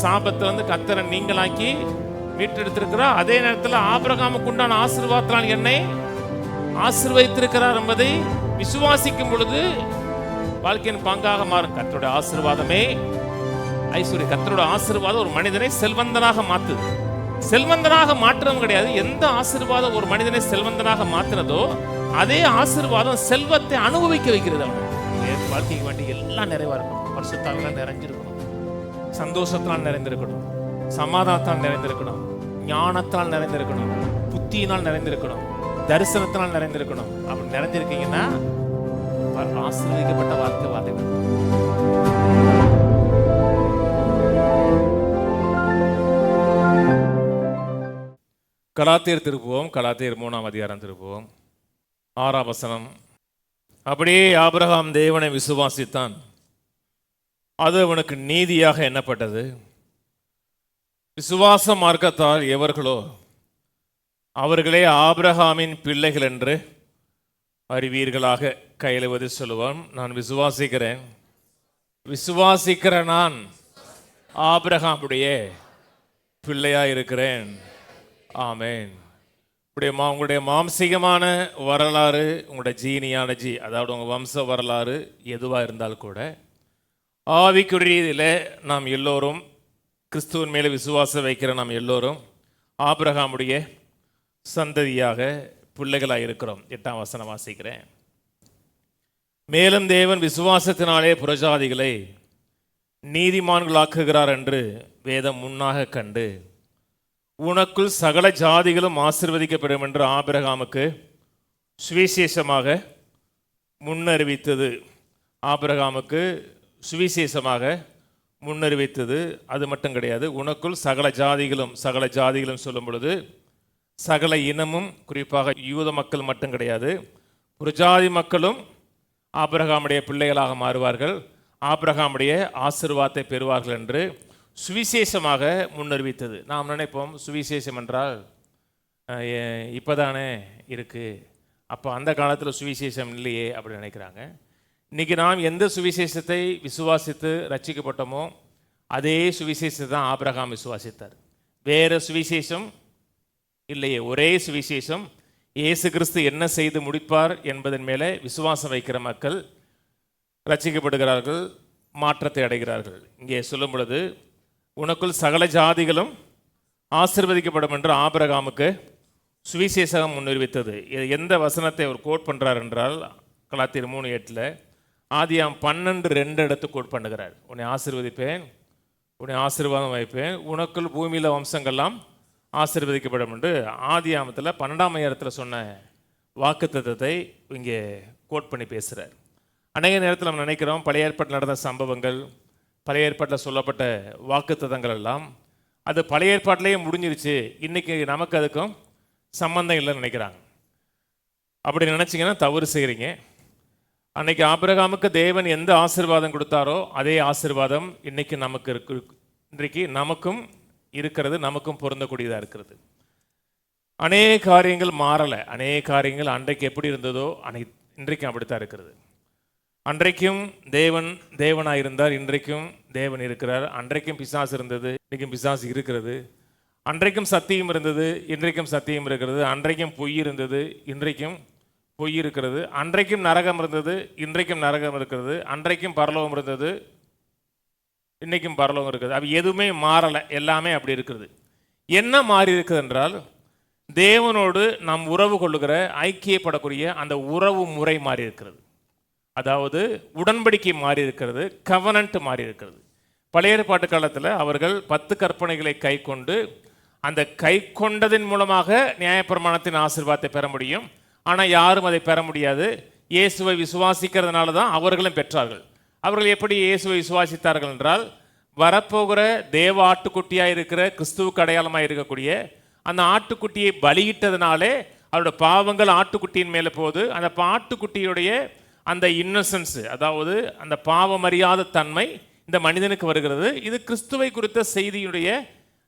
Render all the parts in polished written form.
சாபத்தை கர்த்தரை நீங்களாக்கி மீட்டெடுத்திருக்கிறார். அதே நேரத்தில் ஆபிரகாமுக்கு உண்டான ஆசீர்வாதத்தால் என்னை ஆசீர்வதித்திருக்கிறார் என்பதை விசுவாசிக்கும் பொழுது வாழ்க்கையின் பங்காக மாறும். கர்த்தருடைய ஆசீர்வாதமே ஐஸ்வர்யம். கர்த்தருடைய ஆசீர்வாதம் ஒரு மனிதனை செல்வந்தனாக மாற்றுது. செல்வந்தனாக மாற்றுறது கிடையாது. எந்த ஆசீர்வாதம் ஒரு மனிதனை செல்வந்தனாக மாற்றுறதோ அதே ஆசீர்வாதம் செல்வத்தை அனுபவிக்க வைக்கிறது. அவனுக்கு வாழ்க்கைக்கு வேண்டி எல்லாம் நிறைவா இருக்கணும். பரிசுத்தால் நிறைஞ்சிருக்கணும், சந்தோஷத்தால் நிறைந்திருக்கணும், சமாதானத்தால் நிறைந்திருக்கணும், ஞானத்தால் நிறைந்திருக்கணும், புத்தியினால் நிறைந்திருக்கணும், தரிசனத்தினால் நிறைந்திருக்கணும். அப்படி நிறைஞ்சிருக்கீங்கன்னா ஆசீர்வதிக்கப்பட்ட வாழ்க்கை வாழ. கலாத்தியர் திருப்புவோம். கலாத்தியர் 3ஆம் அதிகாரம் திருப்புவோம். 6ஆம் வசனம். அப்படியே ஆபிரகாம் தேவனை விசுவாசித்தான், அது அவனுக்கு நீதியாக எண்ணப்பட்டது. விசுவாச மார்க்கத்தால் எவர்களோ அவர்களே ஆபிரகாமின் பிள்ளைகள் என்று அறிவீர்களாக. கையிலுவது சொல்லுவான், நான் விசுவாசிக்கிறேன், விசுவாசிக்கிற நான் ஆபிரகாமுடைய பிள்ளையா இருக்கிறேன். ஆமேன். உங்களுடைய மாம்சீகமான வரலாறு, உங்களுடைய ஜீனியாலஜி, அதாவது உங்கள் வம்ச வரலாறு எதுவாக இருந்தால் கூட ஆவிக்குரியதில் நாம் எல்லோரும் கிறிஸ்துவின் மேலே விசுவாசம் வைக்கிற நாம் எல்லோரும் ஆபிரகாமுடைய சந்ததியாக பிள்ளைகளாக இருக்கிறோம். 8ஆம் வசனம் வாசிக்கிறேன். மேலும் தேவன் விசுவாசத்தினாலே புறஜாதிகளை நீதிமான்களாக்குகிறார் என்று வேதம் முன்னாக கண்டு உனக்குள் சகல ஜாதிகளும் ஆசீர்வதிக்கப்படும் என்று ஆபிரகாமுக்கு சுவிசேஷமாக முன்னறிவித்தது. ஆபிரகாமுக்கு சுவிசேஷமாக முன்னறிவித்தது. அது மட்டும் கிடையாது, உனக்குள் சகல ஜாதிகளும். சகல ஜாதிகளும் சொல்லும் பொழுது சகல இனமும், குறிப்பாக யூத மக்கள் மட்டும் கிடையாது, புறஜாதி மக்களும் ஆபிரகாமுடைய பிள்ளைகளாக மாறுவார்கள், ஆபிரகாமுடைய ஆசீர்வாதத்தை பெறுவார்கள் என்று சுவிசேஷமாக முன்னறிவித்தது. நாம் நினைப்போம் சுவிசேஷம் என்றால் இப்போதானே இருக்குது, அப்போ அந்த காலத்தில் சுவிசேஷம் இல்லையே அப்படி நினைக்கிறாங்க. இன்றைக்கி நாம் எந்த சுவிசேஷத்தை விசுவாசித்து ரட்சிக்கப்பட்டோமோ அதே சுவிசேஷத்தை தான் ஆபிரகாம் விசுவாசித்தார். வேறு சுவிசேஷம் இல்லையே, ஒரே சுவிசேஷம். இயேசு கிறிஸ்து என்ன செய்து முடிப்பார் என்பதன் மேலே விசுவாசம் வைக்கிற மக்கள் ரட்சிக்கப்படுகிறார்கள், மாற்றத்தை அடைகிறார்கள். இங்கே சொல்லும் பொழுது உனக்குள் சகல ஜாதிகளும் ஆசீர்வதிக்கப்படும் என்று ஆபிரகாமுக்கு சுவிசேஷம் முன்னறிவித்தது. எந்த வசனத்தை அவர் கோட் பண்ணுறார் என்றால் கலாத்தியர் 3:8, ஆதியாம் 12:2 எடுத்து கோட் பண்ணுகிறார். உன்னை ஆசீர்வதிப்பேன், உன்னை ஆசீர்வாதம் வைப்பேன், உனக்குள் பூமியில் வம்சங்கள்லாம் ஆசீர்வதிக்கப்படும் என்று ஆதியாமத்தில் 12ஆம் அதிகாரத்தில் சொன்ன வாக்குத்தத்தத்தை இங்கே கோட் பண்ணி பேசுகிறார். அநேக நேரத்தில் நம்ம நினைக்கிறோம் பழைய ஏற்பாட்டில் நடந்த சம்பவங்கள், பழைய ஏற்பாட்டில் சொல்லப்பட்ட வாக்குத்தத்தங்கள் எல்லாம் அது பழைய ஏற்பாட்டிலேயே முடிஞ்சிருச்சு, இன்றைக்கி நமக்கு அதுக்கும் சம்பந்தம் இல்லைன்னு நினைக்கிறாங்க. அப்படி நினச்சிங்கன்னா தவறு செய்கிறீங்க. அன்னைக்கு ஆபிரகாமுக்கு தேவன் எந்த ஆசீர்வாதம் கொடுத்தாரோ அதே ஆசீர்வாதம் இன்றைக்கி நமக்கு இன்றைக்கு நமக்கும் இருக்கிறது, நமக்கும் பொருந்தக்கூடியதாக இருக்கிறது. அநேக காரியங்கள் மாறலை, அநேக காரியங்கள் அன்றைக்கு எப்படி இருந்ததோ இன்றைக்கும் அப்படித்தான் இருக்கிறது. அன்றைக்கும் தேவன் தேவனாக இருந்தார், இன்றைக்கும் தேவன் இருக்கிறார். அன்றைக்கும் பிசாசு இருந்தது, இன்றைக்கும் பிசாசு இருக்கிறது. அன்றைக்கும் சத்தியம் இருந்தது, இன்றைக்கும் சத்தியம் இருக்கிறது. அன்றைக்கும் பொய் இருந்தது, இன்றைக்கும் பொய் இருக்கிறது. அன்றைக்கும் நரகம் இருந்தது, இன்றைக்கும் நரகம் இருக்கிறது. அன்றைக்கும் பரலோகம் இருந்தது, இன்றைக்கும் பரலோகம் இருக்குது. அது எதுவுமே மாறலை, எல்லாமே அப்படி இருக்கிறது. என்ன மாறி இருக்குது என்றால் தேவனோடு நாம் உறவு கொள்ளுகிற ஐக்கியப்படக்கூடிய அந்த உறவு முறை மாறி இருக்கிறது. அதாவது உடன்படிக்கை மாறி இருக்கிறது, கவனன்ட் மாறி இருக்கிறது. பழைய ஏற்பாட்டு காலத்தில் அவர்கள் 10 கற்பனைகளை கை கொண்டு அந்த கை கொண்டதின் மூலமாக நியாயப்பிரமாணத்தின் ஆசீர்வாதத்தை பெற முடியும். ஆனால் யாரும் அதை பெற முடியாது. இயேசுவை விசுவாசிக்கிறதுனால தான் அவர்களும் பெற்றார்கள். அவர்கள் எப்படி இயேசுவை விசுவாசித்தார்கள் என்றால் வரப்போகிற தேவ ஆட்டுக்குட்டியாக இருக்கிற கிறிஸ்துவுக்கு அடையாளமாக இருக்கக்கூடிய அந்த ஆட்டுக்குட்டியை பலியிட்டதுனாலே அவருடைய பாவங்கள் ஆட்டுக்குட்டியின் மேலே போகுது. அந்த ஆட்டுக்குட்டியுடைய அந்த இன்னசென்ஸ், அதாவது அந்த பாவமறியாத தன்மை இந்த மனிதனுக்கு வருகிறது. இது கிறிஸ்துவை குறித்த செய்தியுடைய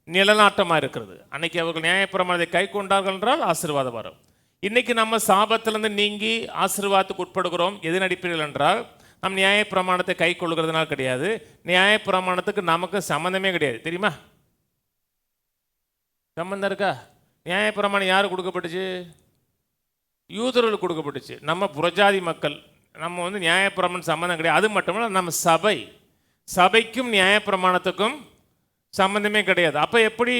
நிலநாட்டமாக இருக்கிறது. அன்னைக்கு அவர்கள் நியாயப்பிரமாணத்தை கை கொண்டார்கள் என்றால் ஆசீர்வாதம் வரும். இன்னைக்கு நம்ம சாபத்திலிருந்து நீங்கி ஆசீர்வாதத்துக்கு உட்படுகிறோம். எதன் அடிப்படையில் என்றால் நம் நியாயப்பிரமாணத்தை கை கொள்ளுகிறதுனால கிடையாது. நியாயப்பிரமாணத்துக்கு நமக்கு சம்மந்தமே கிடையாது. தெரியுமா? சம்மந்தம் இருக்கா? நியாயப்பிரமாணம் யாருக்கு கொடுக்கப்பட்டுச்சு? யூதர்களுக்கு கொடுக்கப்பட்டுச்சு. நம்ம புறஜாதி மக்கள், நம்ம நியாயப்பிரமாணம் சம்மந்தம் கிடையாது. அது மட்டுமல்ல, நம்ம சபைக்கும் நியாயப்பிரமாணத்துக்கும் சம்மந்தமே கிடையாது. அப்போ எப்படி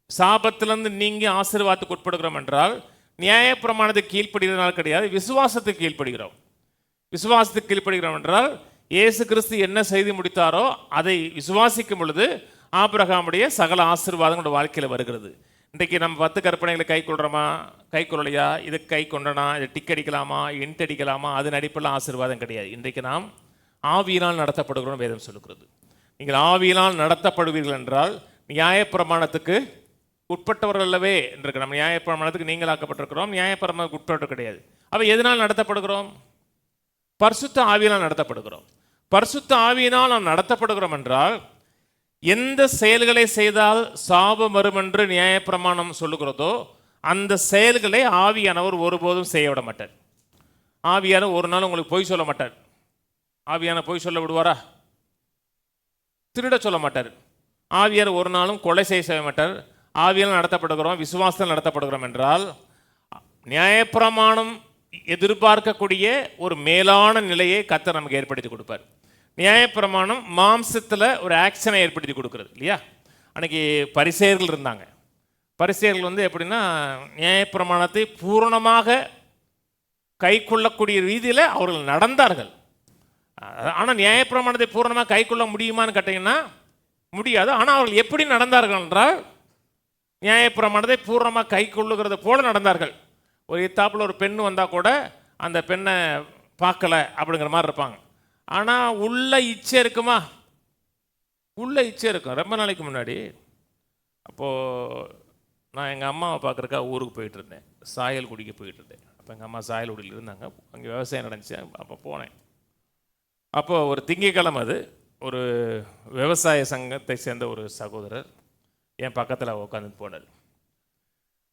சாபத்திலிருந்து நீங்கி ஆசீர்வாதத்துக்கு உட்படுகிறோம் என்றால், நியாயப்பிரமாணத்துக்கு கீழ்ப்படுகிறதுனால கிடையாது, விசுவாசத்துக்கு கீழ்ப்படுகிறோம். விசுவாசத்துக்கு கீழ்ப்படுகிறோம் என்றால், இயேசு கிறிஸ்து என்ன செய்து முடித்தாரோ அதை விசுவாசிக்கும் பொழுது ஆபிரகாமுடைய சகல ஆசீர்வாதங்களோட வாழ்க்கையில் வருகிறது. இன்றைக்கு நம்ம 10 கற்பனைகளை கை கொள்கிறோமா, கை கொள்ளலையா, இதுக்கு கை கொண்டனா, இதை டிக் அடிக்கலாமா, இன்ட் அடிக்கலாமா, அதன் அடிப்படையில் ஆசீர்வாதம் கிடையாது. இன்றைக்கு நாம் ஆவியினால் நடத்தப்படுகிறோம் வேதம் சொல்லுகிறது. நீங்கள் ஆவியினால் நடத்தப்படுவீர்கள் என்றால் நியாயப்பிரமாணத்துக்கு உட்பட்டவர்கள் அல்லவே என்று நம்ம நியாயப்பிரமாணத்துக்கு நீங்களாக்கப்பட்டிருக்கிறோம். நியாயப்பிரமாணத்துக்கு உட்பட்டு கிடையாது. அப்போ எதனால் நடத்தப்படுகிறோம்? பரிசுத்த ஆவியினால் நடத்தப்படுகிறோம். பரிசுத்த ஆவியினால் நாம் நடத்தப்படுகிறோம் என்றால் எந்த செயல்களை செய்தால் சாபம் வரும் என்று நியாயப்பிரமாணம் சொல்லுகிறதோ அந்த செயல்களை ஆவியானவர் ஒருபோதும் செய்ய விட மாட்டார். ஆவியானவர் ஒரு நாள் உங்களுக்கு பொய் சொல்ல மாட்டார். ஆவியான பொய் சொல்ல விடுவாரா? திருட சொல்ல மாட்டார். ஆவியார் ஒரு நாளும் கொலை செய்ய மாட்டார். ஆவியால் நடத்தப்படுகிறோம், விசுவாசத்தில் நடத்தப்படுகிறோம் என்றால் நியாயப்பிரமாணம் எதிர்பார்க்கக்கூடிய ஒரு மேலான நிலையை கர்த்தர் நமக்கு ஏற்படுத்தி கொடுப்பார். நியாயப்பிரமாணம் மாம்சத்தில் ஒரு ஆக்ஷனை ஏற்படுத்தி கொடுக்குறது இல்லையா? அன்றைக்கி பரிசேயர்கள் இருந்தாங்க. பரிசேயர்கள் எப்படின்னா, நியாயப்பிரமாணத்தை பூரணமாக கை கொள்ளக்கூடிய ரீதியில் அவர்கள் நடந்தார்கள். ஆனால் நியாயப்பிரமாணத்தை பூரணமாக கை கொள்ள முடியுமான்னு கேட்டிங்கன்னா முடியாது. ஆனால் அவர்கள் எப்படி நடந்தார்கள் என்றால் நியாயப்பிரமாணத்தை பூரணமாக கை கொள்ளுகிறது போல நடந்தார்கள். ஒரு இத்தாப்பில் ஒரு பெண் வந்தால் கூட அந்த பெண்ணை பார்க்கலை அப்படிங்கிற மாதிரி இருப்பாங்க. ஆனால் உள்ள இச்சை இருக்குமா? உள்ள இச்சை இருக்கும். ரொம்ப நாளைக்கு முன்னாடி அப்போது நான் எங்கள் அம்மாவை பார்க்குறக்கா ஊருக்கு போயிட்டு இருந்தேன். சாயல் குடிக்க போயிட்டு இருந்தேன். அப்போ எங்கள் அம்மா சாயல்குடியில் இருந்தாங்க. அங்கே விவசாயம் நடந்துச்சு. அப்போ போனேன். அப்போது ஒரு திங்கட்கிழமை அது ஒரு விவசாய சங்கத்தை சேர்ந்த ஒரு சகோதரர் என் பக்கத்தில் உட்காந்து போனார்.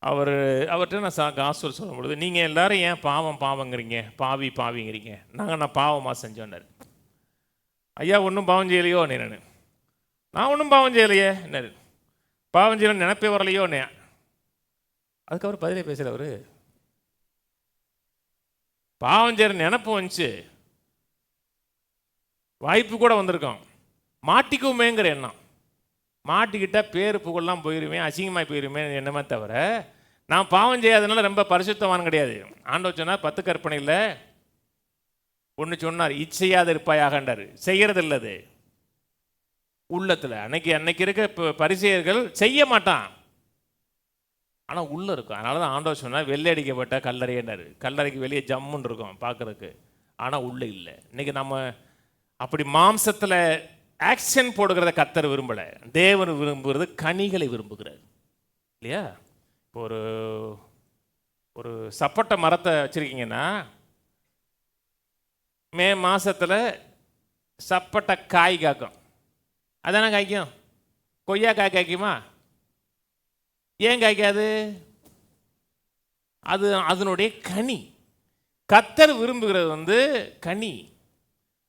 அவர்கிட்ட நான் காசு சொல்லும் பொழுது, நீங்கள் எல்லோரும் ஏன் பாவங்கிறீங்க, பாவிங்கிறீங்க, நான் பாவமாக செஞ்சோன்னாரு. ஐயா ஒன்றும் பாவம் செய்யலையோ நான் ஒன்றும் பாவம் செய்யலையே என்னாரு. பாவம் செய்யணும் நினைப்பே வரலையோ என்ன. அதுக்கு அவர் பதிலே பேசல. அவர் பாவம் செய்கிற நினப்பு வந்துச்சு, வாய்ப்பு கூட வந்திருக்கோம், மாட்டிக்குமேங்கிற எண்ணம். மாட்டிக்கிட்டால் பேர் புகழெலாம் போயிருவேன், அசிங்கமாக போயிருவேன் என்னமே தவிர நான் பாவம் செய்யாதனால ரொம்ப பரிசுத்தவான் கிடையாது. ஆண்டவர் சொன்னார் 10 கற்பனையில் ஒன்று சொன்னார், இச்சையாத இருப்பாயாகண்டார். செய்கிறது இல்லது உள்ளத்தில். அன்னைக்கு இருக்க பரிசேயர்கள் செய்ய மாட்டான், ஆனால் உள்ளே இருக்கும். அதனால தான் ஆண்டவர் சொன்னார் வெள்ளை அடிக்கப்பட்ட கல்லறையினார். கல்லறைக்கு வெளியே ஜம்முன்னு இருக்கும் பார்க்குறதுக்கு, ஆனால் உள்ளே இல்லை. இன்றைக்கி நம்ம அப்படி மாம்சத்தில் ஆக்ஷன் போடுகிறத கர்த்தர் விரும்பலை. தேவன் விரும்புகிறது கனிகளை விரும்புகிறார் இல்லையா? இப்போ ஒரு சப்போட்டா மரத்தை வச்சுருக்கீங்கன்னா மே மாதத்தில் சப்போட்டா காய் காய்க்கும். அதானே காய்க்கும்? கொய்யா காய் காய்க்குமா? ஏன் காய்க்காது? அது அதனுடைய கனி. கர்த்தர் விரும்புகிறது கனி.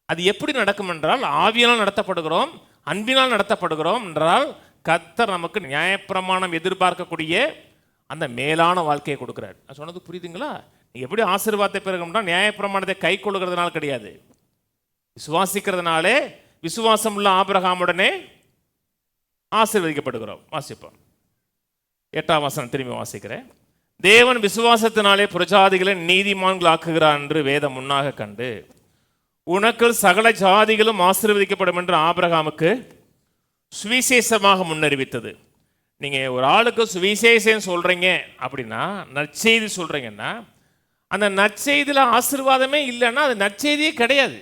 அது எப்படி நடக்கும் என்றால் ஆவியினால் நடத்தப்படுகிறோம், அன்பினால் நடத்தப்படுகிறோம் என்றால் கர்த்தர் நமக்கு நியாயப்பிரமாணம் எதிர்பார்க்கக்கூடிய அந்த மேலான வாழ்க்கையை கொடுக்குறார். நான் சொன்னது புரியுதுங்களா? நீ எப்படி ஆசீர்வாதத்தை பெறுகிறோம்னா நியாயப்பிரமாணத்தை கை கொள்ளுகிறதுனால கிடையாது, விசுவாசிக்கிறதுனாலே. விசுவாசம் உள்ள ஆபிரகாமுடனே ஆசீர்வதிக்கப்படுகிறோம். வாசிப்போம் 8ஆம் வசனம் திரும்பி வாசிக்கிறேன். தேவன் விசுவாசத்தினாலே புறஜாதிகளை நீதிமான்கள் ஆக்குகிறார் என்று வேதம் முன்னாக கண்டு உனக்கு சகல ஜாதிகளும் ஆசீர்வதிக்கப்படும் என்று ஆபிரகாமுக்கு சுவிசேஷமாக முன்னறிவித்தது. நீங்கள் ஒரு ஆளுக்கு சுவிசேஷம் சொல்கிறீங்க அப்படின்னா, நற்செய்தி சொல்கிறீங்கன்னா, அந்த நற்செய்தியில் ஆசீர்வாதமே இல்லைன்னா அது நற்செய்தியே கிடையாது.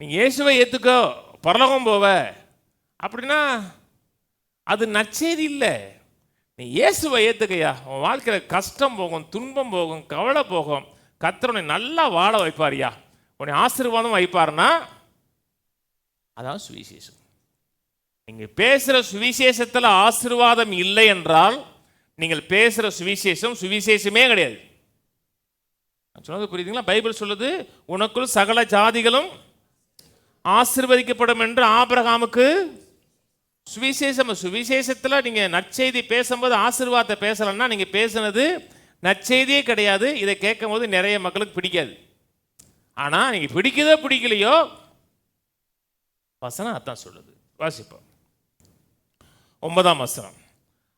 நீங்கள் இயேசுவை ஏற்றுக்கோ பரலோகம் போவ அப்படின்னா அது நற்செய்தி இல்லை. நீ இயேசுவை ஏற்றுக்கையா, உன் வாழ்க்கையில் கஷ்டம் போகும், துன்பம் போகும், கவலை போகும், கர்த்தர் உன்னை நல்லா வாழ வைப்பாரியா, உன்னை ஆசீர்வாதம் வைப்பார்னா அதான் சுவிசேஷம். நீங்கள் பேசுகிற சுவிசேஷத்தில் ஆசீர்வாதம் இல்லை என்றால் நீங்கள் பேசுகிற சுவிசேஷமே கிடையாது. சொன்னது புரியுதுங்களா? பைபிள் சொல்லுது, உனக்குள் சகல ஜாதிகளும் ஆசீர்வதிக்கப்படும் என்று ஆபிரகாமுக்கு சுவிசேஷம். சுவிசேஷத்தில் நீங்கள் நற்செய்தி பேசும்போது ஆசீர்வாதத்தை பேசலைன்னா நீங்கள் பேசுனது நற்செய்தியே கிடையாது. இதை கேட்கும் போது நிறைய மக்களுக்கு பிடிக்காது. ஆனால் நீங்கள் பிடிக்குதோ பிடிக்கலையோ வசனம் அதான் சொல்லுது. வாசிப்போம் 9ஆம் வசனம்.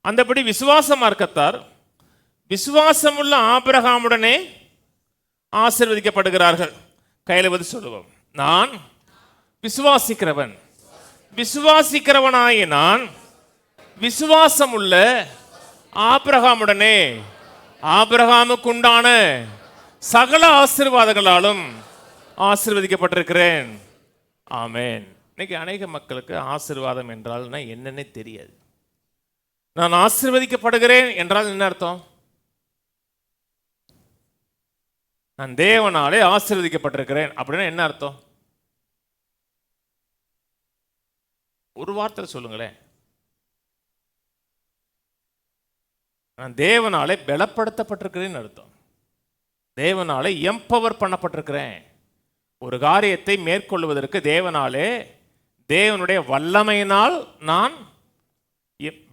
அந்தபடி விசுவாச மார்க்கத்தார் விசுவாசமுள்ள ஆபிரகாமுடனே ஆசீர்வதிக்கப்படுகிறார்கள். கையில் வந்து சொல்லுவோம், நான் விசுவாசிக்கிறவன், விசுவாசிக்கிறவனாய நான் விசுவாசமுள்ள ஆபிரகாமுடனே ஆபிரகாமுக்கு உண்டான சகல ஆசீர்வாதங்களாலும் ஆசீர்வதிக்கப்பட்டிருக்கிறேன். ஆமென். இன்னைக்கு அநேக மக்களுக்கு ஆசீர்வாதம் என்றால் என்னன்னே தெரியாது. நான் ஆசீர்வதிக்கப்படுகிறேன் என்றால் என்ன அர்த்தம்? நான் தேவனாலே ஆசீர்வதிக்கப்பட்டிருக்கிறேன் அப்படின்னா என்ன அர்த்தம்? ஒரு வார்த்தை சொல்லுங்களேன். நான் தேவனாலே பலப்படுத்தப்பட்டிருக்கிறேன் அர்த்தம். தேவனாலே எம்பவர் பண்ணப்பட்டிருக்கிறேன். ஒரு காரியத்தை மேற்கொள்வதற்கு தேவனாலே, தேவனுடைய வல்லமையினால் நான்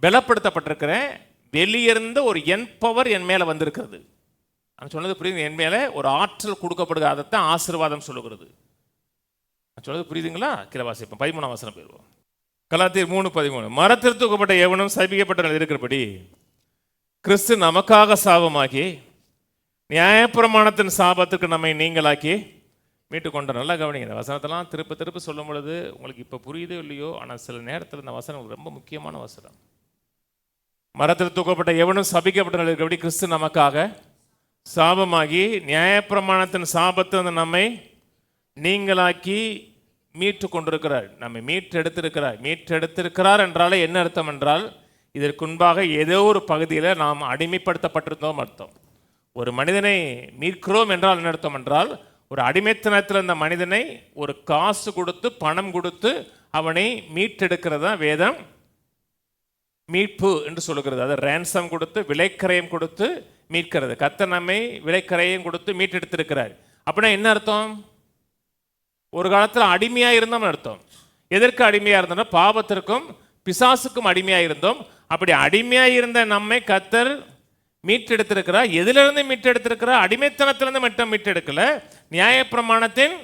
பலப்படுத்தப்பட்டிருக்கிறேன். வெளியிருந்த ஒரு என்பவர் என் மேலே வந்திருக்கிறது. நான் சொன்னது புரியுது? என் மேலே ஒரு ஆற்றல் கொடுக்கப்படுகிறது. அதைத்தான் ஆசீர்வாதம் சொல்லுகிறது. நான் சொன்னது புரியுதுங்களா? கீழே வாசிப்போம். 13ஆம் வசனம் போயிடுவோம். கலாத்தியர் 3:13. மரத்தில் தூக்கப்பட்ட எவனும் சபிக்கப்பட்ட இருக்கிறபடி கிறிஸ்து நமக்காக சாபமாக்கி நியாயப்பிரமாணத்தின் சாபத்துக்கு நம்மை நீங்களாக்கி மீட்டு கொண்ட. நல்லா கவனிங்க. இந்த வசனத்தெல்லாம் திருப்ப திருப்ப சொல்லும் பொழுது உங்களுக்கு இப்போ புரியுதோ இல்லையோ, ஆனால் சில நேரத்தில் இந்த வசனம் ரொம்ப முக்கியமான வசனம். மரத்தில் தூக்கப்பட்ட எவனும் சபிக்கப்பட்ட இருக்கிறபடி கிறிஸ்து நமக்காக சாபமாகி நியாயப்பிரமாணத்தின் சாபத்தை வந்து நம்மை நீங்களாக்கி மீட்டு கொண்டிருக்கிறார். நம்மை மீட்டெடுத்திருக்கிறார் என்றாலே என்ன அர்த்தம் என்றால், இதற்கு முன்பாக ஏதோ ஒரு பகுதியில் நாம் அடிமைப்படுத்தப்பட்டிருந்தோம் அர்த்தம். ஒரு மனிதனை மீட்கிறோம் என்றால் என்ன அர்த்தம் என்றால், ஒரு அடிமைத்தனத்தில் இந்த மனிதனை ஒரு காசு கொடுத்து பணம் கொடுத்து அவனை மீட்டெடுக்கிறதா வேதம் மீட்பு என்று சொல்லுகிறது. அது ரேன்சம் கொடுத்து விலைக்கரையும் கொடுத்து மீட்கிறது. கர்த்தர் நம்மை விலைக்கரையும் கொடுத்து மீட்டெடுத்திருக்கிறார். அப்படின்னா என்ன அர்த்தம்? ஒரு காலத்தில் அடிமையாக இருந்தோம் அர்த்தம். எதற்கு அடிமையாக இருந்தோம்? பாவத்திற்கும் பிசாசுக்கும் அடிமையாக இருந்தோம். அப்படி அடிமையாக இருந்த நம்மை கர்த்தர் மீட்டெடுத்திருக்கிறார். எதிலிருந்து மீட்டெடுத்திருக்கிறார்? அடிமைத்தனத்திலிருந்து மட்டும் மீட்டெடுக்கல, நியாயப்பிரமாணத்தின்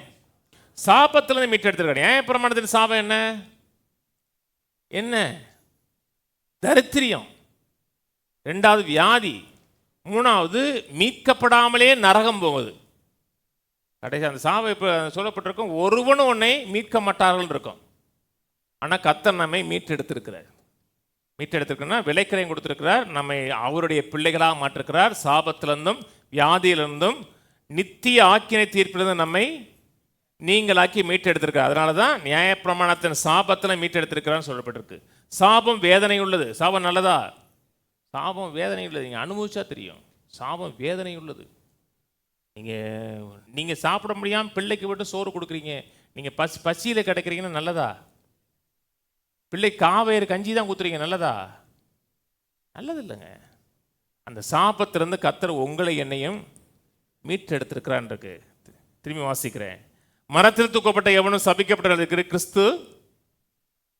சாபத்திலிருந்து மீட்டெடுத்திருக்கிறார். நியாயப்பிரமாணத்தின் சாபம் என்ன? என்ன? தரித்திரியம். 2வது வியாதி. 3வது மீட்கப்படாமலே நரகம் போகுது. கடைசி அந்த சாபம் இப்போ சொல்லப்பட்டிருக்கும், ஒருவனும் உன்னை மீட்க மாட்டார்கள் இருக்கும். ஆனால் கர்த்தர் நம்மை மீட்டெடுத்திருக்கிறார். மீட்டெடுத்திருக்குன்னா விலைக்கரையும் கொடுத்திருக்கிறார். நம்மை அவருடைய பிள்ளைகளாக மாற்றிருக்கிறார். சாபத்திலிருந்தும் வியாதியிலிருந்தும் நித்திய ஆக்கினை தீர்ப்பிலிருந்து நம்மை நீங்களாக்கி மீட்டெடுத்திருக்கிறார். அதனால தான் நியாயப்பிரமாணத்தின் சாபத்தில் மீட்டெடுத்திருக்கிறான்னு சொல்லப்பட்டிருக்கு. சாபம் வேதனை உள்ளது. சாபம் நல்லதா? சாபம் வேதனை உள்ளது. நீங்கள் அனுபவிச்சா தெரியும். சாபம் வேதனை உள்ளது. நீங்கள் சாப்பிட முடியாமல் பிள்ளைக்கு விட்டு சோறு கொடுக்குறீங்க, நீங்கள் பசியில் கிடைக்கிறீங்கன்னா நல்லதா? பிள்ளை காவேறு கஞ்சி தான் ஊற்றுறீங்க, நல்லதா? நல்லது இல்லைங்க. அந்த சாபத்திலிருந்து கர்த்தர் உங்களை என்னையும் மீட்டெடுத்திருக்கிறான் இருக்கு. திரும்பி வாசிக்கிறேன். மரத்தில் தூக்கப்பட்ட எவனும் சபிக்கப்பட்ட கிறிஸ்து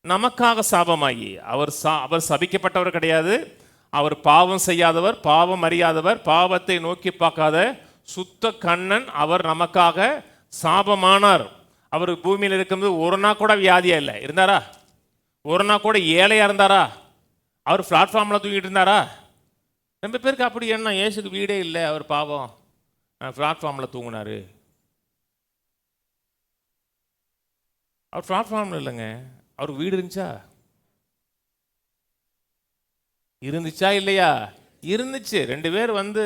நமக்காக சாபமாகி. அவர் சபிக்கப்பட்டவர் கிடையாது. அவர் பாவம் செய்யாதவர், பாவம் அறியாதவர், பாவத்தை நோக்கி பார்க்காத சுத்த கண்ணன். அவர் நமக்காக சாபமானார். அவர் பூமியில் இருக்கும்போது ஒரு நாள் கூட வியாதியா இல்லை இருந்தாரா? ஒரு நாள் கூட ஏழையா இருந்தாரா? அவர் பிளாட்ஃபார்மில் தூங்கிட்டு இருந்தாரா? ரொம்ப பேருக்கு அப்படி என்ன, இயேசுக்கு வீடே இல்லை, அவர் பாவம் பிளாட்ஃபார்மில் தூங்கினாரு. அவர் பிளாட்ஃபார்மில் இல்லைங்க, அவருக்கு வீடு இருந்துச்சா இல்லையா? இருந்துச்சு. 2 பேர் வந்து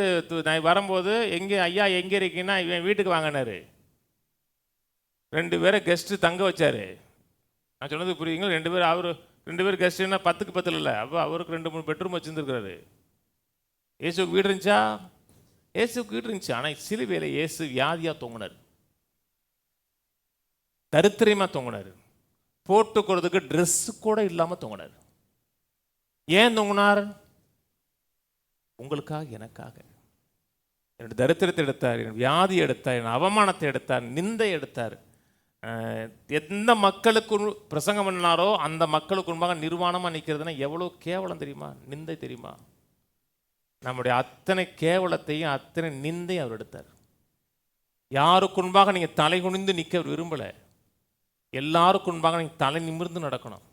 நான் வரும்போது எங்கே ஐயா எங்கே இருக்கீங்கன்னா இவன் வீட்டுக்கு வாங்கினாரு. 2 பேரை கெஸ்ட்டு தங்க வச்சாரு. நான் சொன்னது புரியுங்களா? 2 பேர் அவர் 2 பேர் கெஸ்ட்டுன்னா 10க்கு 10 இல்லை. அப்போ அவருக்கு 2-3 பெட்ரூம் வச்சுருந்துருக்கிறாரு. இயேசுக்கு வீடு இருந்துச்சா? இயேசுக்கு வீடு இருந்துச்சு. ஆனால் சிலுவையில் இயேசு வியாதியாக தொங்கினார், தரித்திரமாக தொங்கினார், போட்டுக்கிறதுக்கு ட்ரெஸ்ஸு கூட இல்லாமல் தொங்கினார். ஏன் தொங்கினார்? உங்களுக்காக, எனக்காக. என்னுடைய தரித்திரத்தை எடுத்தார், என் வியாதி எடுத்தார், என் அவமானத்தை எடுத்தார், நிந்தை எடுத்தார். எந்த மக்களுக்கு பிரசங்கம் பண்ணாரோ அந்த மக்களுக்கு முன்பாக நிர்வாணமாக நிற்கிறதுனா எவ்வளோ கேவலம் தெரியுமா, நிந்தை தெரியுமா? நம்முடைய அத்தனை கேவலத்தையும் அத்தனை நிந்தையும் அவர் எடுத்தார். யாருக்கு முன்பாக நீங்கள் தலை குனிந்து நிற்க விரும்பலை, எல்லாருக்கும் முன்பாக நீங்கள் தலை நிமிர்ந்து நடக்கணும்.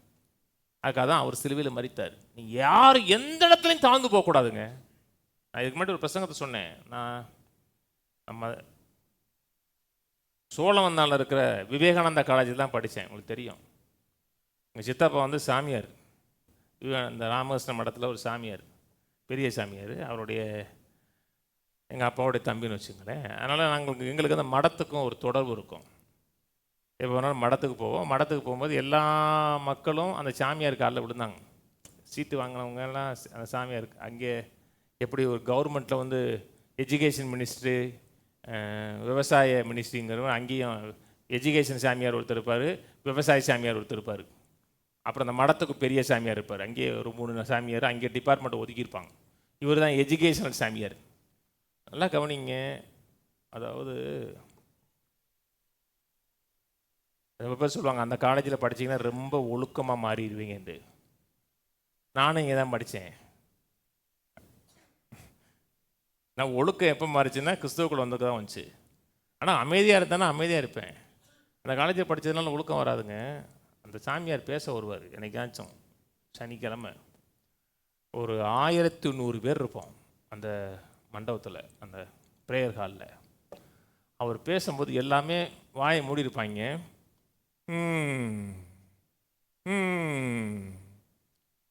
அதுக்காக தான் அவர் சிலுவையில் மரித்தார். நீங்கள் யாரும் எந்த இடத்துலையும் தாழ்ந்து போகக்கூடாதுங்க. நான் இதுக்கு முன்னாடி ஒரு பிரசங்கத்தை சொன்னேன். நம்ம சோழவந்தானில் இருக்கிற விவேகானந்தா காலேஜில் தான் படித்தேன். உங்களுக்கு தெரியும், எங்கள் சித்தப்பா வந்து சாமியார், இந்த ராமகிருஷ்ண மடத்தில் ஒரு சாமியார், பெரிய சாமியார். அவருடைய எங்கள் அப்பாவுடைய தம்பின்னு வச்சுங்களேன். அதனால் எங்களுக்கு அந்த மடத்துக்கும் ஒரு தொடர்பு இருக்கும். எப்போ வேணாலும் மடத்துக்கு போவோம். மடத்துக்கு போகும்போது எல்லா மக்களும் அந்த சாமியார் காலில் விழுந்தாங்க. சீட்டு வாங்கினவங்க எல்லாம் அந்த சாமியார் அங்கே எப்படி ஒரு கவர்மெண்ட்டில் வந்து எஜுகேஷன் மினிஸ்ட்ரி, விவசாய மினிஸ்ட்ரிங்கிறவங்க, அங்கேயும் எஜுகேஷன் சாமியார் ஒருத்தர் இருப்பார், விவசாய சாமியார் ஒருத்தர் இருப்பார். அப்புறம் அந்த மடத்துக்கு பெரிய சாமியார் இருப்பார். அங்கேயே ஒரு 3 சாமியார் அங்கே டிபார்ட்மெண்ட்டை ஒதுக்கியிருப்பாங்க. இவர் தான் எஜுகேஷனல் சாமியார். நல்லா கவனிங்க. அதாவது ரொம்ப பேர் சொல்லுவாங்க அந்த காலேஜில் படித்தீங்கன்னா ரொம்ப ஒழுக்கமாக மாறிடுவீங்கன்ட்டு. நானும் இங்கே தான் படித்தேன். நான் ஒழுக்கம் எப்போ மாறிச்சுன்னா கிறிஸ்துவுக்குள்ள வந்தது தான் வந்துச்சு. ஆனால் அமைதியாக இருந்தானா அமைதியாக இருப்பேன். அந்த காலேஜில் படித்ததுனால ஒழுக்கம் வராதுங்க. அந்த சாமியார் பேச வருவார். என்னைக்காச்சும் சனிக்கிழமை ஒரு 1100 பேர் இருப்போம் அந்த மண்டபத்தில், அந்த ப்ரேயர் ஹாலில். அவர் பேசும்போது எல்லாமே வாயை மூடி இருப்பாங்க.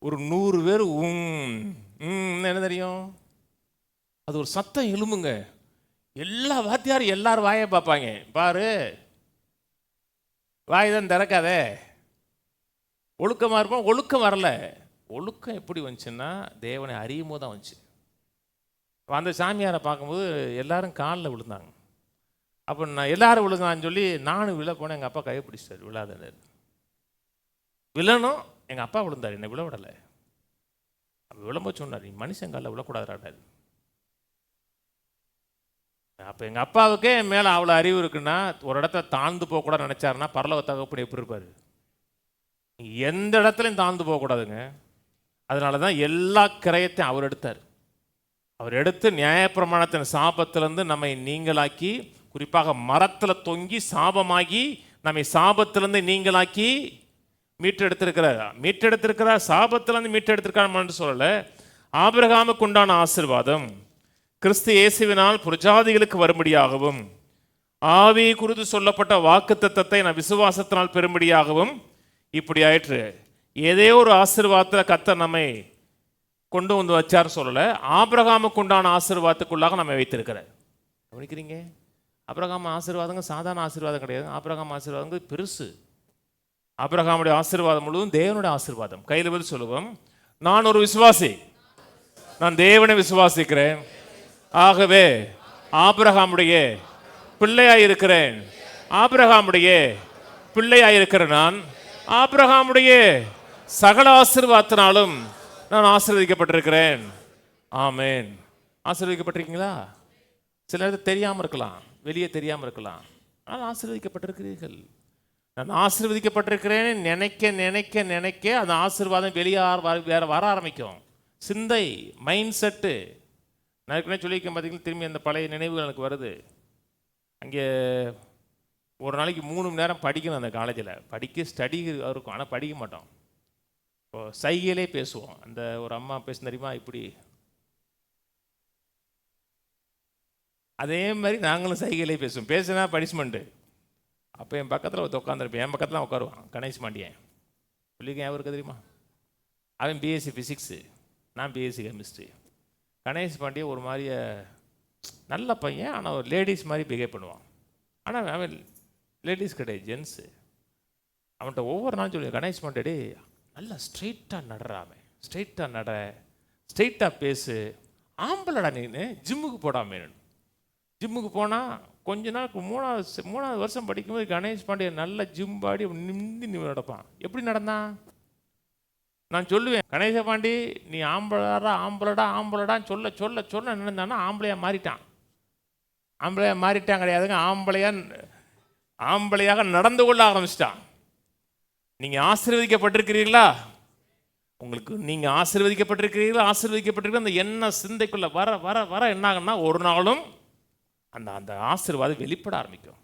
ஒரு 100 பேர் என்ன தெரியும், அது ஒரு சத்தம் எழும்புங்க. எல்லா வாத்தியாரும் எல்லாரும் வாயை பார்ப்பாங்க. பாரு, வாய் தான் திறக்காதே. ஒழுக்கமாக இருப்போம். ஒழுக்கம் வரல. ஒழுக்கம் எப்படி வந்துச்சுன்னா தேவனை அறியும் போது தான் வந்துச்சு. அந்த சாமியாரை பார்க்கும்போது எல்லாரும் காலில் விழுந்தாங்க. அப்போ நான் எல்லாரும் விழுந்தான்னு சொல்லி நானும் விழ போனேன். எங்கள் அப்பா கையை பிடிச்சிட்டார், விழாதனர். விழணும், எங்கள் அப்பா விழுந்தார், என்னை விழ விடலை. அப்போ விளம்போது சொன்னார், நீ மனுஷன் காலில் விழக்கூடாதுறாரு. அப்போ எங்கள் அப்பாவுக்கே என் மேலே அவ்வளோ அறிவு இருக்குன்னா ஒரு இடத்துல தாழ்ந்து போகக்கூடாது நினச்சாருன்னா பரலோக தகப்பன் எப்படி இருப்பார்? எந்த இடத்துலையும் தாழ்ந்து போகக்கூடாதுங்க. அதனால தான் எல்லா கிரயத்தையும் அவர் எடுத்தார். அவர் எடுத்து நியாயப்பிரமாணத்தின் சாபத்திலேருந்து நம்மை நீங்களாக்கி, குறிப்பாக மரத்தில் தொங்கி சாபமாகி நம்மை சாபத்திலேருந்து நீங்களாக்கி மீட்டெடுத்திருக்கிறார். சாபத்திலேருந்து மீட்டெடுத்திருக்கான்னு சொல்லலை. ஆபிரகாமுக்கு உண்டான ஆசீர்வாதம் கிறிஸ்து இயேசுவினால் புரஜாதிகளுக்கு வரும்படியாகவும், ஆவி குறித்து சொல்லப்பட்ட வாக்குத்தத்தத்தை நான் விசுவாசத்தினால் பெறும்படியாகவும் இப்படி ஆயிற்று. ஏதோ ஒரு ஆசீர்வாதத்தை கர்த்தர் நம்மை கொண்டு வந்து வச்சார் சொல்லலை. ஆபிரகாமுக்கு உண்டான ஆசீர்வாதத்துக்குள்ளாக நம்ம வைத்திருக்கிறார். கவனிக்கிறீங்க? ஆபிரகாம் ஆசீர்வாதங்க சாதாரண ஆசீர்வாதம் கிடையாது. ஆபிரகாம் ஆசீர்வாதங்க பெருசு. ஆபிரகாமுடைய ஆசீர்வாதம் முழுவதும் தேவனுடைய ஆசீர்வாதம். கையில் பதில் சொல்லுவோம், நான் ஒரு விசுவாசி, நான் தேவனை விசுவாசிக்கிறேன். ஆகவே ஆபிரகாமுடைய பிள்ளையாயிருக்கிறேன். ஆபிரகாமுடைய பிள்ளையாயிருக்கிற நான் ஆபிரகாமுடைய சகல ஆசீர்வாதத்தினாலும் நான் ஆசீர்வதிக்கப்பட்டிருக்கிறேன். ஆமேன். ஆசீர்வதிக்கப்பட்டிருக்கீங்களா? சில நேரத்தில் தெரியாமல் இருக்கலாம், வெளியே தெரியாமல் இருக்கலாம். ஆனால் ஆசீர்வதிக்கப்பட்டிருக்கிறீர்கள். நான் ஆசீர்வதிக்கப்பட்டிருக்கிறேன் நினைக்க நினைக்க நினைக்க அந்த ஆசீர்வாதம் வெளியே வேற வர ஆரம்பிக்கும். சிந்தை, மைண்ட் செட்டு. நான் ஏற்கனவே சொல்லியிருக்கேன் பார்த்தீங்கன்னா, திரும்பி அந்த பழைய நினைவுகள் எனக்கு வருது. அங்கே ஒரு நாளைக்கு 3 மணி நேரம் படிக்கணும் அந்த காலேஜில். ஸ்டடி இருக்கும், ஆனால் படிக்க மாட்டோம். இப்போ சைகையிலே பேசுவோம். அந்த ஒரு அம்மா பேச தெரியுமா, இப்படி அதே மாதிரி நாங்களும் சைகையிலே பேசுவோம். பேசுனா பனிஷ்மெண்ட்டு. அப்போ என் பக்கத்தில் ஒருத்த உட்காந்துருப்பேன். என் பக்கத்தில் உட்காருவான் கணேஷ் பாண்டியன். சொல்லியிருக்கேன், அவருக்கு தெரியுமா? அவன் பிஎஸ்சி ஃபிசிக்ஸு, நான் பிஎஸ்சி கெமிஸ்ட்ரி. கணேஷ் பாண்டியன் ஒரு மாதிரிய நல்ல பையன், ஆனால் ஒரு லேடிஸ் மாதிரி பிஹேவ் பண்ணுவான். ஆனால் அவன் லேடிஸ் கிடையாது, ஜென்ஸு. அவன்கிட்ட ஒவ்வொரு நாளும் சொல்லி, கணேஷ் பாண்டியடி நல்லா ஸ்ட்ரெயிட்டாக நடறாமே, ஸ்ட்ரெயிட்டாக நட, ஸ்ட்ரெயிட்டாக பேசு, ஆம்பளடா நீனு, ஜிம்முக்கு போடாமே. ஜிம்முக்கு போனால் கொஞ்ச நாளுக்கு 3வது வருஷம் படிக்கும்போது கணேஷ் பாண்டியன் நல்ல ஜிம் பாடி நிமிந்து நடப்பான். எப்படி நடந்தான்? நான் சொல்லுவேன், கணேச பாண்டி நீ ஆம்பளடா ஆம்பளடான்னு சொல்ல சொல்ல சொல்ல நினைந்தானா ஆம்பளையாக மாறிட்டான். ஆம்பளையாக மாறிட்டான் கிடையாதுங்க, ஆம்பளையாக நடந்து கொள்ள ஆரம்பிச்சிட்டான். நீங்கள் ஆசீர்வதிக்கப்பட்டிருக்கிறீர்களா? உங்களுக்கு நீங்கள் ஆசீர்வதிக்கப்பட்டிருக்கிறீர்கள் அந்த எண்ண சிந்தைக்குள்ள வர வர வர என்ன ஆகுன்னா ஒரு நாளும் அந்த அந்த ஆசீர்வாதம் வெளிப்பட ஆரம்பிக்கும்.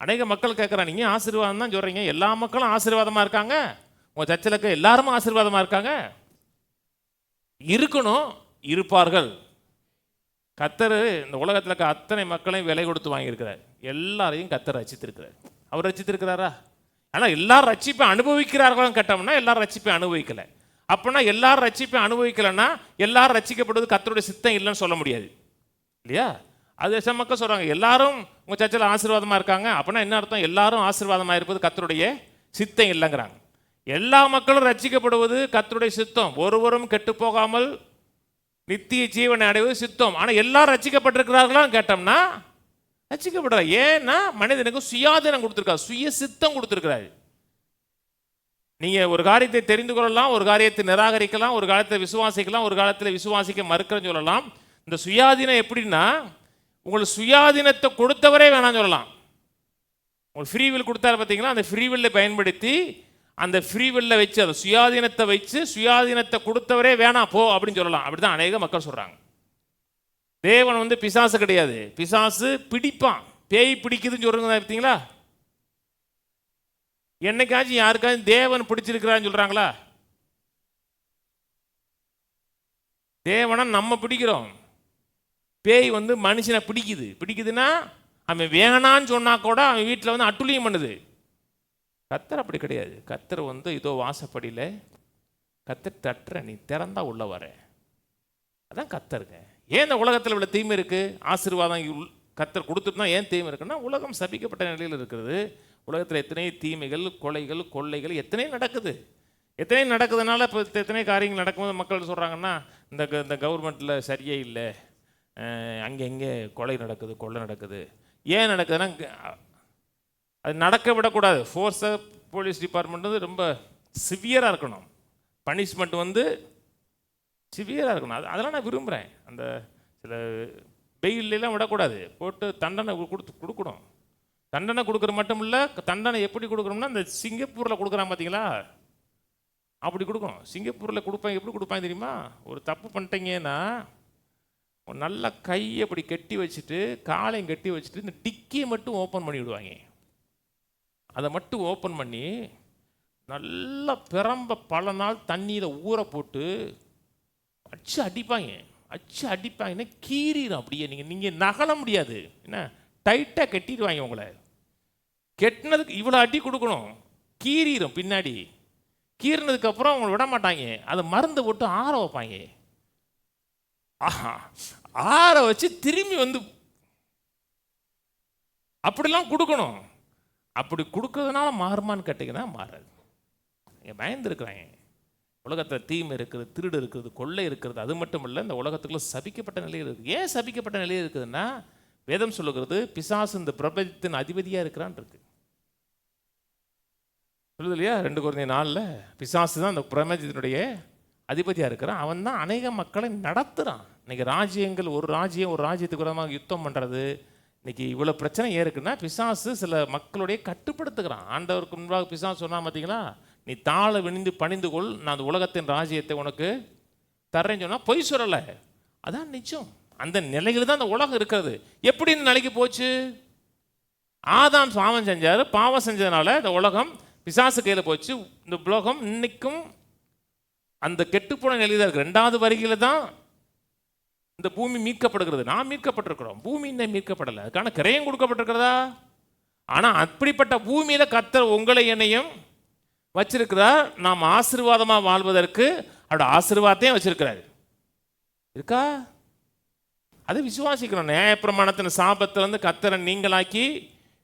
அநேக மக்கள் கேட்குறாங்க, நீங்கள் ஆசீர்வாதம் தான் சொல்கிறீங்க, எல்லா மக்களும் ஆசீர்வாதமாக இருக்காங்க, உங்கள் சர்ச்சில் இருக்க எல்லாரும் ஆசீர்வாதமாக இருக்காங்க. இருக்கணும், இருப்பார்கள். கர்த்தர் இந்த உலகத்தில் இருக்க அத்தனை மக்களையும் விலை கொடுத்து வாங்கியிருக்கிறார். எல்லாரையும் கர்த்தர் ரட்சித்திருக்கிறார். அவர் ரட்சித்திருக்கிறாரா? ஆனால் எல்லாரும் ரட்சிப்பை அனுபவிக்கிறார்களும் கேட்டோம்னா எல்லாரும் ரட்சிப்பை அனுபவிக்கலை. அப்படின்னா எல்லாரும் ரட்சிப்பை அனுபவிக்கலைன்னா எல்லாரும் ரட்சிக்கப்படுவது கர்த்தருடைய சித்தம் இல்லைன்னு சொல்ல முடியாது இல்லையா? அது சில மக்கள் சொல்கிறாங்க, எல்லாரும் உங்கள் சர்ச்சில் ஆசீர்வாதமாக இருக்காங்க, அப்படின்னா என்ன அர்த்தம்? எல்லாரும் ஆசீர்வாதமாக இருப்பது கர்த்தருடைய சித்தம் இல்லைங்கிறாங்க. எல்லா மக்களும் ரட்சிக்கப்படுவது கர்த்தருடைய சித்தம், ஒருவரும் கெட்டு போகாமல் நித்திய ஜீவனை அடைவது சித்தம். ஆனால் எல்லாரும் ரட்சிக்கப்பட்டிருக்கிறார்களான்னு கேட்டோம்னா ரட்சிக்கப்படுறா. ஏன்னா மனிதனுக்கு சுயாதீனம் கொடுத்துருக்காரு, சுய சித்தம் கொடுத்துருக்கிறாரு. நீங்கள் ஒரு காரியத்தை தெரிந்து கொள்ளலாம், ஒரு காரியத்தை நிராகரிக்கலாம், ஒரு காலத்தில் விசுவாசிக்கலாம், ஒரு காலத்தில் விசுவாசிக்க மறுக்கிறேன்னு சொல்லலாம். இந்த சுயாதீனம் எப்படின்னா, உங்களுக்கு சுயாதீனத்தை கொடுத்தவரே வேணாம்னு சொல்லலாம். உங்களுக்கு ஃப்ரீவில் கொடுத்தாரு பார்த்தீங்களா, அந்த ஃப்ரீவில்லை பயன்படுத்தி அந்த ஃப்ரீவில்லை வச்சு அந்த சுயாதீனத்தை வச்சு சுயாதீனத்தை கொடுத்தவரே வேணாம் போ அப்படின்னு சொல்லலாம். அப்படி தான் அநேக மக்கள் சொல்கிறாங்க. தேவன் பிசாசு கிடையாது, பிசாசு பிடிப்பான், பேய் பிடிக்குதுன்னு சொல்கிறாங்க பார்த்தீங்களா? என்னைக்காச்சும் யாருக்காச்சும் தேவன் பிடிச்சிருக்கிறான்னு சொல்கிறாங்களா? தேவனை நம்ம பிடிக்கிறோம், பேய் மனுஷனை பிடிக்குதுன்னா அவன் வேணான்னு சொன்னா கூட அவன் வீட்டில் அட்டுழியம் பண்ணுது. கர்த்தர் அப்படி கிடையாது. கர்த்தர் இதோ வாசப்படியில் கர்த்தர் தட்டுற, நீ திறந்தா உள்ள வர, அதான் கர்த்தருங்க. ஏன் இந்த உலகத்தில் இவ்வளோ தீமை இருக்குது? ஆசீர்வாதம் கர்த்தர் கொடுத்துட்டு தான் ஏன் தீமை இருக்குன்னா, உலகம் சபிக்கப்பட்ட நிலையில் இருக்கிறது. உலகத்தில் எத்தனை தீமைகள், கொலைகள், கொள்ளைகள் எத்தனையும் நடக்குதுனால இப்போ எத்தனை காரியங்கள் நடக்கும்போது மக்கள் சொல்கிறாங்கன்னா, இந்த கவர்மெண்ட்டில் சரியே இல்லை, அங்கே கொலை நடக்குது, கொள்ளை நடக்குது. ஏன் நடக்குதுன்னா அது நடக்க விடக்கூடாது. ஃபோர்ஸாக போலீஸ் டிபார்ட்மெண்ட் ரொம்ப சிவியராக இருக்கணும், பனிஷ்மெண்ட் சிவியராக இருக்கணும். அதெல்லாம் நான் விரும்புகிறேன். அந்த சில பெயிலெலாம் விடக்கூடாது, போட்டு தண்டனை கொடுக்கணும். தண்டனை கொடுக்குற மட்டும் இல்லை, தண்டனை எப்படி கொடுக்குறோம்னா இந்த சிங்கப்பூரில் கொடுக்குறான் பார்த்தீங்களா, அப்படி கொடுக்கணும். சிங்கப்பூரில் கொடுப்பாங்க. எப்படி கொடுப்பாங்க தெரியுமா? ஒரு தப்பு பண்ணிட்டீங்கன்னா நல்ல கையை அப்படி கட்டி வச்சுட்டு காலையும் கட்டி வச்சுட்டு இந்த டிக்கியை மட்டும் ஓப்பன் பண்ணி விடுவாங்க. அதை மட்டும் ஓப்பன் பண்ணி நல்லா பிரம்ப பல நாள் தண்ணியில் ஊற போட்டு அச்சு அடிப்பாங்கன்னா கீறிடும். அப்படியே நீங்கள் நகல முடியாது, என்ன டைட்டாக கட்டிடுவாங்க. உங்களை கெட்டினதுக்கு இவ்வளோ அடி கொடுக்கணும், கீறிடும். பின்னாடி கீறினதுக்கப்புறம் அவங்களை விட மாட்டாங்க, அதை மருந்து போட்டு ஆற வைப்பாங்க. ஆற வச்சு திரும்பி அப்படிலாம் கொடுக்கணும். அப்படி கொடுக்கறதுனால மாறுமான்னு கேட்டிங்கன்னா மாறாது. பயந்துருக்குறாங்க. உலகத்தில் தீமை இருக்குது, திருடு இருக்குது, கொள்ளை இருக்கிறது. அது மட்டும் இல்லை, இந்த உலகத்துக்குள்ள சபிக்கப்பட்ட நிலையில் இருக்குது. ஏன் சபிக்கப்பட்ட நிலையில் இருக்குதுன்னா, வேதம் சொல்லுகிறது பிசாசு இந்த பிரபஞ்சத்தின் அதிபதியாக இருக்கிறான் இருக்கு. சொல்லுது இல்லையா? 2 Corinthians 4 பிசாசு தான் இந்த பிரபஞ்சத்தினுடைய அதிபதியாக இருக்கிறான். அவன் தான் அநேக மக்களை நடத்துகிறான். இன்றைக்கி ராஜ்யங்கள், ஒரு ராஜ்யத்துக்கு விரோதமாக யுத்தம் பண்ணுறது, இன்றைக்கி இவ்வளோ பிரச்சனை ஏறுக்குன்னா பிசாசு சில மக்களுடைய கட்டுப்படுத்துகிறான். ஆண்டவருக்கு முன்பாக பிசாசு சொன்னால் பார்த்தீங்களா, நீ தாழ விணிந்து பணிந்து கொள், நான் அந்த உலகத்தின் ராஜ்யத்தை உனக்கு தர்றேன்னு சொன்னால் பொய் சொல்லலை, அதான் நிச்சயம். அந்த நிலையில் தான் அந்த உலகம் இருக்கிறது. எப்படி இந்த நிலைக்கு போச்சு? ஆதாம் பாவம் செஞ்சதுனால இந்த உலகம் பிசாசு கையில் போச்சு. இந்த உலகம் இன்னைக்கும் அந்த கெட்டுப்போன நிலையில் தான் இருக்குது. 2வது வருகையில் தான் இந்த பூமி மீட்கப்படுகிறது. நாம் மீட்கப்பட்டிருக்கிறோம், பூமி இன்னும் மீட்கப்படலை. அதுக்கான கிரயம் கொடுக்கப்பட்டிருக்கிறதா? ஆனால் அப்படிப்பட்ட பூமியில் கர்த்தர் உங்களை என்னையும் வச்சிருக்கிறார். நாம் ஆசீர்வாதமாக வாழ்வதற்கு அவரோட ஆசீர்வாதத்தையும் வச்சிருக்கிறார். இருக்கா? அதை விசுவாசிக்கிறோம். நியாயப்பிரமாணத்தின் சாபத்திலிருந்து கர்த்தரை நீங்களாக்கி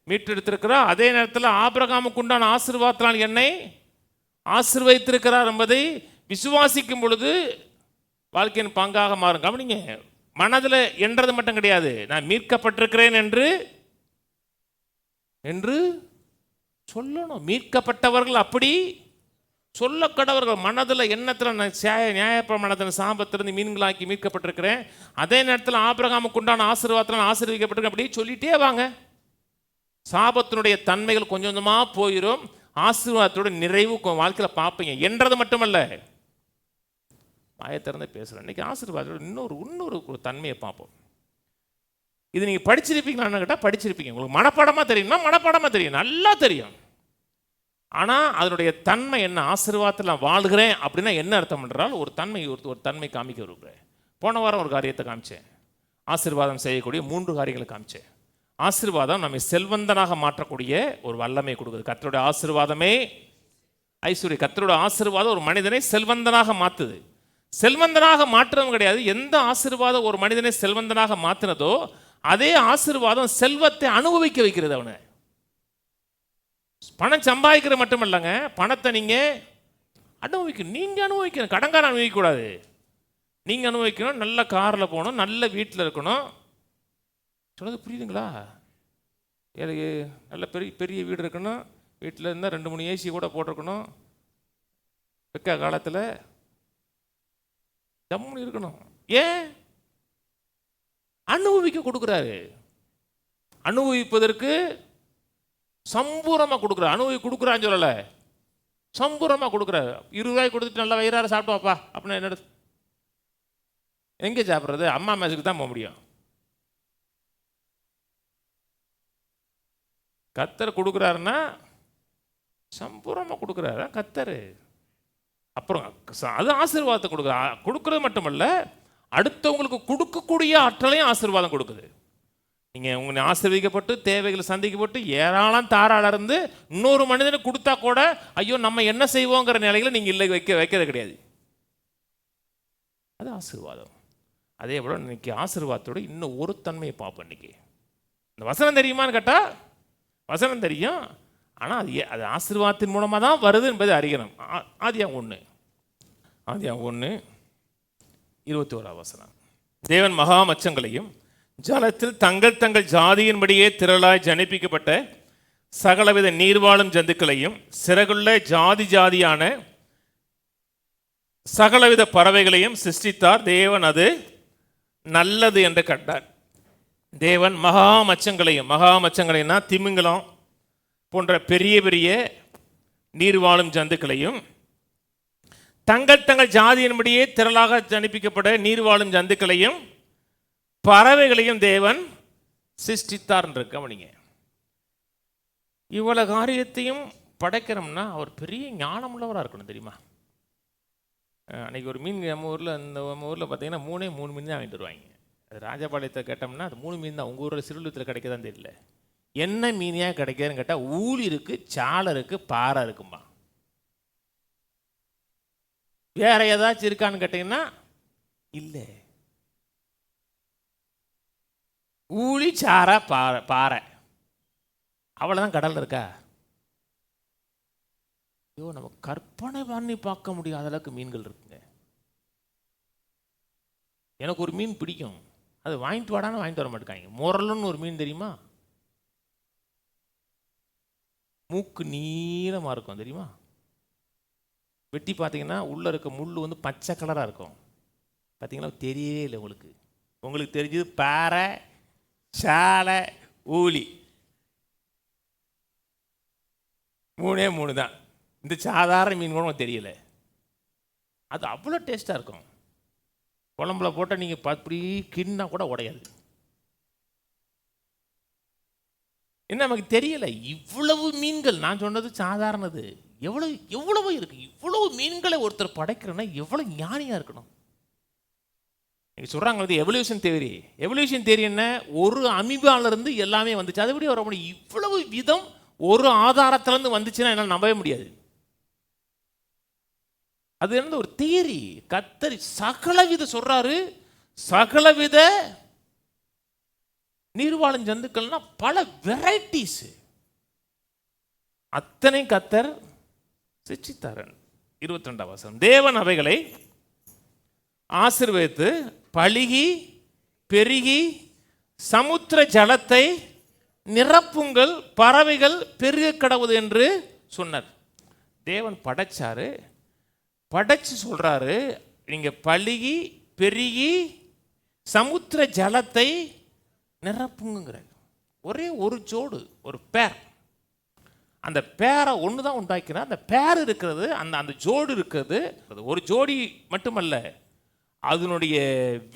மீட்டெடுத்திருக்கிறார். அதே நேரத்தில் ஆபிரகாமுக்கு உண்டான ஆசீர்வாதத்தினால் என்னை ஆசீர்வதித்திருக்கிறார் என்பதை விசுவாசிக்கும் பொழுது வாழ்க்கையின் பங்காக மாறும். கவனிங்க, மனதில் என்றது மட்டும் கிடையாது, நான் மீட்கப்பட்டிருக்கிறேன் என்று சொல்லணும். மீட்கப்பட்டவர்கள் அப்படி சொல்ல கடவர்கள் மனதில் எண்ணத்தில் நான் நியாயப்பிரமாணத்தின் சாபத்திலிருந்து மீன்களாக்கி மீட்கப்பட்டிருக்கிறேன், அதே நேரத்தில் ஆபிரகாமுக்கு உண்டான ஆசீர்வாதத்தில் ஆசீர்வதிக்கப்பட்டிருக்கேன், அப்படியே சொல்லிட்டே வாங்க. சாபத்தினுடைய தன்மைகள் கொஞ்சம் கொஞ்சமாக போயிடும், ஆசீர்வாதத்தோட நிறைவு வாழ்க்கையில் பார்ப்பீங்க என்றது மட்டுமல்ல. திறந்து பேசுகிறேன். இன்னைக்கு ஆசீர்வாதத்தோட இன்னொரு தன்மையை பார்ப்போம். இது நீங்கள் படிச்சிருப்பீங்களான்னு கேட்டால் படிச்சிருப்பீங்க. உங்களுக்கு மனப்பாடமாக தெரியும்னா மனப்பாடமாக தெரியும், நல்லா தெரியும். ஆனால் அதனுடைய தன்மை என்ன? ஆசீர்வாதத்தில் நான் வாழ்கிறேன் அப்படின்னா என்ன அர்த்தம் என்றால் ஒரு தன்மை காமிக்க விரும்புகிறேன். போன வாரம் ஒரு காரியத்தை காமிச்சேன். ஆசீர்வாதம் செய்யக்கூடிய 3 காரியங்களை காமிச்சேன். ஆசீர்வாதம் நம்மை செல்வந்தனாக மாற்றக்கூடிய ஒரு வல்லமை கொடுக்குது. கர்த்தருடைய ஆசீர்வாதமே ஐஸ்வர்யம். கர்த்தருடைய ஆசீர்வாதம் ஒரு மனிதனை செல்வந்தனாக மாற்றுது. செல்வந்தனாக மாற்றுறதும் கிடையாது. எந்த ஆசீர்வாதம் ஒரு மனிதனை செல்வந்தனாக மாற்றினதோ அதே ஆசீர்வாதம் செல்வத்தை அனுபவிக்க வைக்கிறது. அவனை பணம் சம்பாதிக்கிற மட்டும் இல்லைங்க, பணத்தை நீங்கள் அனுபவிக்கணும். நீங்கள் அனுபவிக்கணும், கடன்காரன் அனுபவிக்கக்கூடாது. நீங்கள் அனுபவிக்கணும். நல்ல காரில் போகணும், நல்ல வீட்டில் இருக்கணும். சொல்கிறது புரியுதுங்களா? எனக்கு நல்ல பெரிய வீடு இருக்கணும், வீட்டில் இருந்தால் 2-3 ஏசி கூட போட்டிருக்கணும், வெக்க காலத்தில் ஜம்முன்னு இருக்கணும். ஏன்? அனுபவிக்க கொடுக்குறாரு. அனுபவிப்பதற்கு சம்பூரமாக கொடுக்குறாரு. கொடுக்குறான்னு சொல்லலை, சம்பூரமாக கொடுக்குறாரு. 20 ரூபாய் கொடுத்துட்டு நல்லா வயிறார சாப்பிட்டு வாப்பா அப்படின்னா என்ன? எங்கே சாப்பிட்றது? அம்மா மேசுக்கு தான் போக முடியும். கத்தர் கொடுக்குறாருன்னா சம்பூரமாக கொடுக்குறாரு கத்தர். அப்புறம் அது ஆசீர்வாதத்தை கொடுக்குறது மட்டுமல்ல, அடுத்தவங்களுக்கு கொடுக்கக்கூடிய ஆற்றலையும் ஆசீர்வாதம் கொடுக்குது. நீங்கள் உங்களை ஆசீர்வதிக்கப்பட்டு தேவைகளை சந்திக்கப்பட்டு ஏராளம் தாராள இருந்து இன்னொரு மனிதனுக்கு கொடுத்தா கூட ஐயோ நம்ம என்ன செய்வோங்கிற நிலையில் நீங்கள் இல்லை வைக்கிறது கிடையாது. அது ஆசீர்வாதம். அதே போல் இன்னைக்கு ஆசீர்வாதத்தோட இன்னும் ஒரு தன்மையை பார்ப்போம். இன்னைக்கு இந்த வசனம் தெரியுமான்னு கேட்டால் வசனம் தெரியும், ஆனால் அது ஆசீர்வாதத்தின் மூலமாக தான் வருது என்பதை அறியணும். ஆதியாகமம் 1:21 தேவன் மகா மச்சங்களையும் ஜலத்தில் தங்கள் தங்கள் ஜாதியின்படியே திரளாய் ஜனிப்பிக்கப்பட்ட சகலவித நீர்வாழும் ஜந்துக்களையும் சிறகுள்ள ஜாதியான சகலவித பறவைகளையும் சிருஷ்டித்தார். தேவன் அது நல்லது என்று கண்டார். தேவன் மகா மச்சங்களைனா திமிங்கலம் போன்ற பெரிய பெரிய நீர்வாழும் ஜந்துக்களையும் தங்கள் தங்கள் ஜாதியின்படியே திரளாக ஜனிப்பிக்கப்பட்ட நீர்வாழும் ஜந்துக்களையும் பறவைகளையும் தேவன் சிருஷ்டித்தார் என்று கவனிங்க. இவ்வளவு காரியத்தையும் படைக்கிறோம்னா அவர் பெரிய ஞானமுள்ளவராக இருக்கணும் தெரியுமா? அன்றைக்கி ஒரு மீன் நம்ம ஊரில் பார்த்தீங்கன்னா 3 மீன் தான் வாங்கிட்டு வருவாங்க. அது ராஜபாளையத்தை கேட்டோம்னா அது 3 மீன் தான். உங்கள் ஊரில் சிறுவலத்தில் கிடைக்கதான் தெரியல. என்ன மீனியாக கிடைக்கிறதுன்னு கேட்டால் ஊழி இருக்குது, சாலை இருக்குது, பாறை இருக்கும்பா. வேற ஏதாச்சும் இருக்கான்னு கேட்டிங்கன்னா இல்லை. ஊழி, சாரை, பாறை, அவ்வளோதான் கடலில் இருக்கா? ஐயோ, நம்ம கற்பனை பண்ணி பார்க்க முடியாத அளவுக்கு மீன்கள் இருக்குங்க. எனக்கு ஒரு மீன் பிடிக்கும், அது வாங்கிட்டு வர மாட்டேங்காங்க. முரலுன்னு ஒரு மீன் தெரியுமா? மூக்கு நீளமாக இருக்கும் தெரியுமா? வெட்டி பார்த்தீங்கன்னா உள்ளே இருக்க முள் வந்து பச்சை கலராக இருக்கும். பார்த்தீங்கன்னா தெரியவே இல்லை உங்களுக்கு. உங்களுக்கு தெரிஞ்சது பாறை, சாலை, ஊழி, 3 தான். இந்த சாதாரண மீன் கூட தெரியல. அது அவ்வளோ டேஸ்ட்டாக இருக்கும். குழம்புல போட்டால் நீங்கள் அப்படி கிண்ணா கூட உடையாது. என்ன நமக்கு தெரியல. இவ்வளவு மீன்கள், நான் சொன்னது சாதாரணது, எவ்வளவு இருக்கு. இவ்வளவு மீன்களை ஒருத்தர் படைக்கிறேன்னா எவ்வளவு ஞானியாக இருக்கணும். நீங்கள் சொல்கிறாங்க எவல்யூஷன் தியரி. எவல்யூஷன் தியரி என்ன? ஒரு அமீபாலிருந்து எல்லாமே வந்துச்சு. அது எப்படி வர முடியும்? இவ்வளவு விதம் ஒரு ஆதாரத்திலேருந்து வந்துச்சுன்னா என்னால் நம்பவே முடியாது. அது என்ன ஒரு தியரி. கத்தரி சகலவித சொல்றாரு, சகலவித நீர்வாழும் ஜந்துக்கள்னா பல வெரைட்டிஸ், அத்தனை கத்தர் சிருஷ்டித்தார். 22 தேவன் அவைகளை ஆசீர்வதித்து பலுகி பெருகி சமுத்திர ஜலத்தை நிரப்புங்கள், பறவைகள் பெருக கடவுது என்று சொன்னார். தேவன் படைச்சாரு, படைச்சு சொல்றாரு, நீங்க பலுகி பெருகி சமுத்திர ஜலத்தை நிரப்புங்கிற. ஒரே ஒரு ஜோடு, ஒரு பேர். அந்த பேரை ஒன்று தான் உண்டாக்கினார். அந்த பேர் இருக்கிறது, அந்த ஜோடு இருக்கிறது. ஒரு ஜோடி மட்டுமல்ல, அதனுடைய